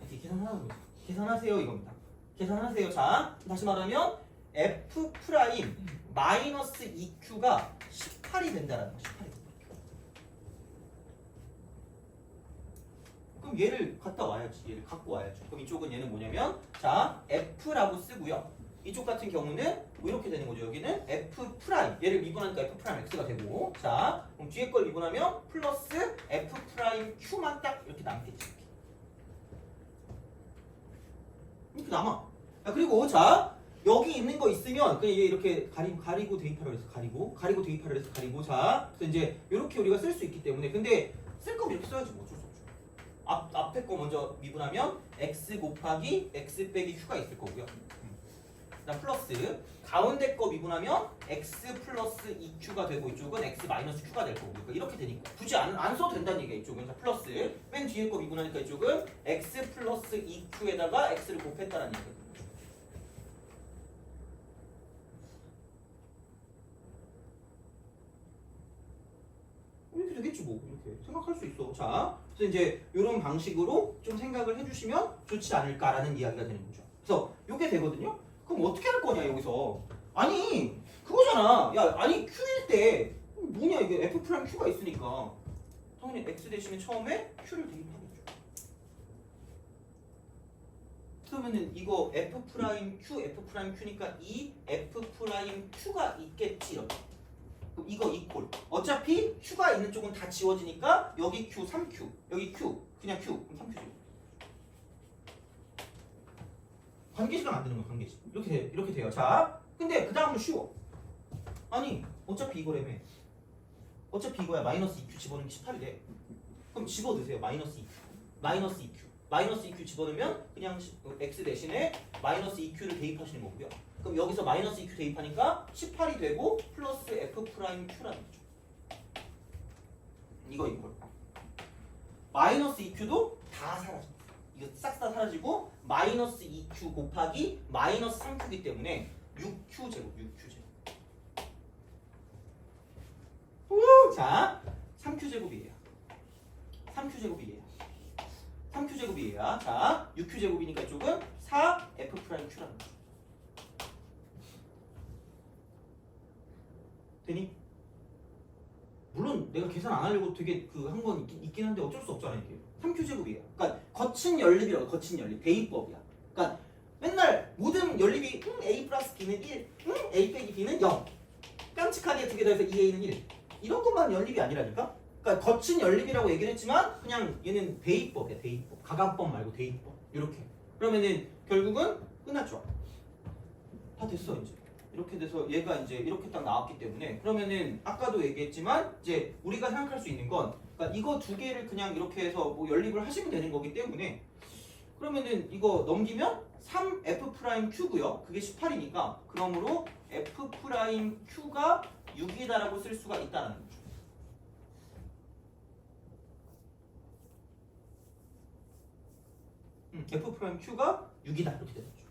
이렇게 계산하는 거죠. 계산하세요 이겁니다. 계산하세요. 자, 다시 말하면 F 프라임 마이너스 2Q가 18이 된다라는 거. 18이. 그럼 얘를 갖다 와야지. 얘를 갖고 와야죠. 그럼 이쪽은 얘는 뭐냐면 자 F라고 쓰고요. 이쪽 같은 경우는 뭐 이렇게 되는 거죠. 여기는 F 프라임 얘를 미분하니까 F 프라임 X가 되고 자 그럼 뒤에 걸 미분하면 플러스 F 프라임 Q만 딱 이렇게 남겠지. 이렇게 남아. 자, 그리고 자 여기 있는 거 있으면 그냥 얘 이렇게 가리고 대입하라 그래서 가리고 대입하라 그래서 가리고 자 그래서 이제 이렇게 우리가 쓸 수 있기 때문에 근데 쓸 거면 이렇게 써야지 뭐 어쩔 수 없죠. 앞에 거 먼저 미분하면 x 곱하기 x 빼기 q가 있을 거고요. 그다음 플러스 가운데 거 미분하면 x 플러스 2q가 되고 이쪽은 x 마이너스 q가 될 거고 그러니까 이렇게 되니까 굳이 안 써도 된다는 얘기야 이쪽은. 자 플러스 맨 뒤에 거 미분하니까 이쪽은 x 플러스 2q에다가 x를 곱했다는 얘기거든요. 이렇게 되겠지 뭐 이렇게 생각할 수 있어. 자 그래서 이제 이런 방식으로 좀 생각을 해주시면 좋지 않을까라는 이야기가 되는 거죠. 그래서 이게 되거든요. 그럼 어떻게 할 거냐 여기서. 아니 그거잖아. 야 아니 Q일 때 뭐냐 이게 F 프라임 Q가 있으니까 당연히 X 대신에 처음에 Q를 대입하겠죠. 그러면은 이거 F 프라임 Q F 프라임 Q니까 이 F 프라임 Q가 있겠지 이렇게. 그럼 이거 이퀄. 어차피 Q가 있는 쪽은 다 지워지니까 여기 Q 3Q 여기 Q 그냥 Q 그럼 3Q죠. 관계식을 만드는 거야 관계식. 이렇게 돼요. 자 근데 그 다음은 쉬워. 아니 어차피 이거라며. 어차피 이거야 마이너스 2Q 집어넣는 게 18이 돼. 그럼 집어넣으세요. 마이너스 2Q 마이너스 2Q 집어넣으면 그냥 X 대신에 마이너스 2Q를 대입하시는 거고요. 그럼 여기서 마이너스 2Q 대입하니까 18이 되고 플러스 F 프라임 Q라는 거죠. 이거 마이너스 2Q도 다 사라집니다. 이거 싹 다 사라지고 마이너스 2Q 곱하기 마이너스 3Q이기 때문에 6Q 제곱. 자 3Q 제곱이에요. 3Q 제곱이에요. 자 6Q 제곱이니까 이쪽은 4F 프라임 Q라는 거죠. 되니? 물론 내가 계산 안 하려고 되게 한 건 있긴 한데 어쩔 수 없잖아 이게. 3Q 제곱이에요. 그러니까 거친 연립이라고. 거친 연립 대입법이야. 그러니까 맨날 모든 연립이 A 플러스 B는 1, A 빼기 B는 0. 깜찍하게 두 개 더해서 2A는 1. 이런 것만 연립이 아니라니까. 그러니까 거친 연립이라고 얘기를 했지만 그냥 얘는 대입법이야. 대입법. 가감법 말고 대입법. 이렇게. 그러면은 결국은 끝났죠. 다 됐어 이제. 이렇게 돼서 얘가 이제 이렇게 딱 나왔기 때문에 그러면은 아까도 얘기했지만 이제 우리가 생각할 수 있는 건 그러니까 이거 두 개를 그냥 이렇게 해서 뭐 연립을 하시면 되는 거기 때문에 그러면은 이거 넘기면 3F 프라임 Q고요. 그게 18이니까 그러므로 F 프라임 Q가 6이다라고 쓸 수가 있다는 거죠. F 프라임 Q가 6이다 이렇게 되는 거죠.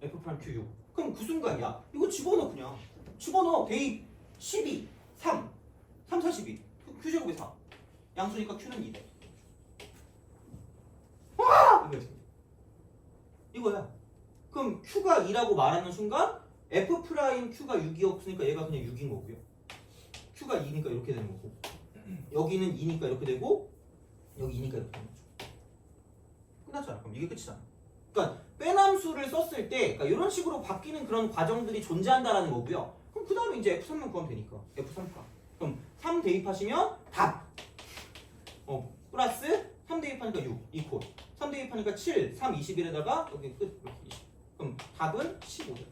F 프라임 Q 6. 그럼 그 순간이야. 이거 집어넣어 그냥. 집어넣어. 대입 12, 3, 3, 4, 12. Q제곱이 4. 양수니까 Q는 2대. 와! 이거야. 그럼 Q가 2라고 말하는 순간 F 프라임 Q가 6이 없으니까 얘가 그냥 6인 거고요. Q가 2니까 이렇게 되는 거고. 여기는 2니까 이렇게 되고 여기 2니까 이렇게 되는 거죠. 끝났잖아. 그럼 이게 끝이잖아. 그러니까 빼남수를 썼을 때 그러니까 이런 식으로 바뀌는 그런 과정들이 존재한다라는 거고요. 그럼 그 다음에 이제 F3만 구하면 되니까 F3가. 그럼 3 대입하시면 답. 플러스 3 대입하니까 6 이퀄. 3 대입하니까 7, 3, 21에다가 여기 끝 이렇게 20. 그럼 답은 15죠.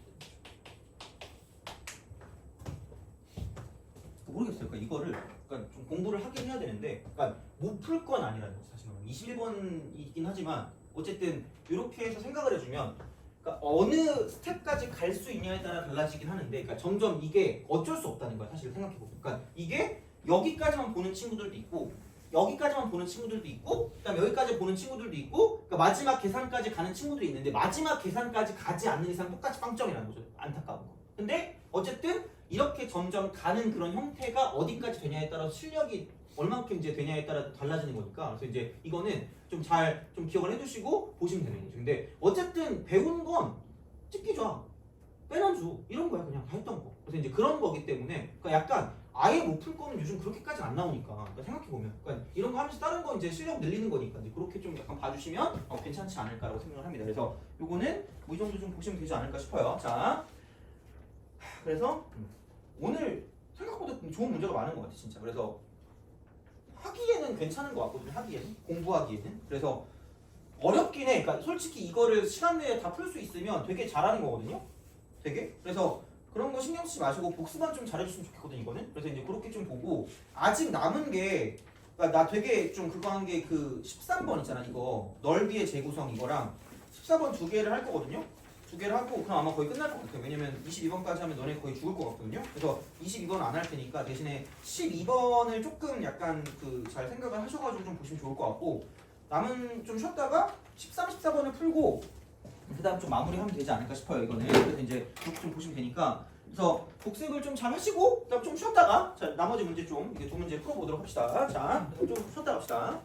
모르겠어요. 그러니까 이거를 그러니까 좀 공부를 하긴 해야 되는데, 그러니까 못 풀 건 아니라는 거죠. 사실은 21번이긴 하지만 어쨌든 이렇게 해서 생각을 해주면, 그러니까 어느 스텝까지 갈 수 있냐에 따라 달라지긴 하는데, 그러니까 점점 이게 어쩔 수 없다는 거야. 사실 생각해보면, 그러니까 이게 여기까지만 보는 친구들도 있고, 여기까지만 보는 친구들도 있고, 그다음 여기까지 보는 친구들도 있고, 그러니까 마지막 계산까지 가는 친구들이 있는데 마지막 계산까지 가지 않는 이상 똑같이 빵점이라는 거죠. 안타까운 거. 근데 어쨌든 이렇게 점점 가는 그런 형태가 어디까지 되냐에 따라서 실력이 얼만큼 이제 되냐에 따라 달라지는 거니까, 그래서 이제 이거는 좀 잘 좀 기억을 해두시고 보시면 되는 거죠. 근데 어쨌든 배운 건 찍기 좋아, 빼난주 이런 거야. 그냥 다 했던 거. 그래서 이제 그런 거기 때문에, 그러니까 약간 아예 못 풀 거는 요즘 그렇게까지 안 나오니까, 그러니까 생각해보면, 그러니까 이런 거 하면서 다른 거 이제 실력 늘리는 거니까 이제 그렇게 좀 약간 봐주시면 괜찮지 않을까라고 생각을 합니다. 그래서 요거는 뭐 이 정도 좀 보시면 되지 않을까 싶어요. 자, 그래서 오늘 생각보다 좋은 문제가 많은 것 같아 진짜. 그래서 하기에는 괜찮은 것 같거든요. 하기에는, 공부하기에는. 그래서 어렵긴 해. 그러니까 솔직히 이거를 시간 내에 다 풀 수 있으면 되게 잘하는 거거든요. 되게. 그래서 그런 거 신경 쓰지 마시고 복습만 좀 잘해줬으면 좋겠거든 이거는. 그래서 이제 그렇게 좀 보고, 아직 남은 게, 그러니까 나 되게 좀 그거 한 게 그 13번 있잖아. 이거 넓이의 재구성 이거랑 14번 두 개를 할 거거든요. 두 개를 하고 그럼 아마 거의 끝날 것 같아요. 왜냐면 22번까지 하면 너네 거의 죽을 것 같거든요. 그래서 22번 안 할 테니까 대신에 12번을 조금 약간 그 잘 생각을 하셔가지고 좀 보시면 좋을 것 같고, 남은 좀 쉬었다가 13, 14번을 풀고 그 다음 좀 마무리하면 되지 않을까 싶어요. 이거는. 그래서 이제 그렇게 좀 보시면 되니까, 그래서 복습을 좀 잘 하시고 그다음 좀 쉬었다가 자 나머지 문제 좀 이게 두 문제 풀어보도록 합시다. 자, 좀 쉬었다 갑시다.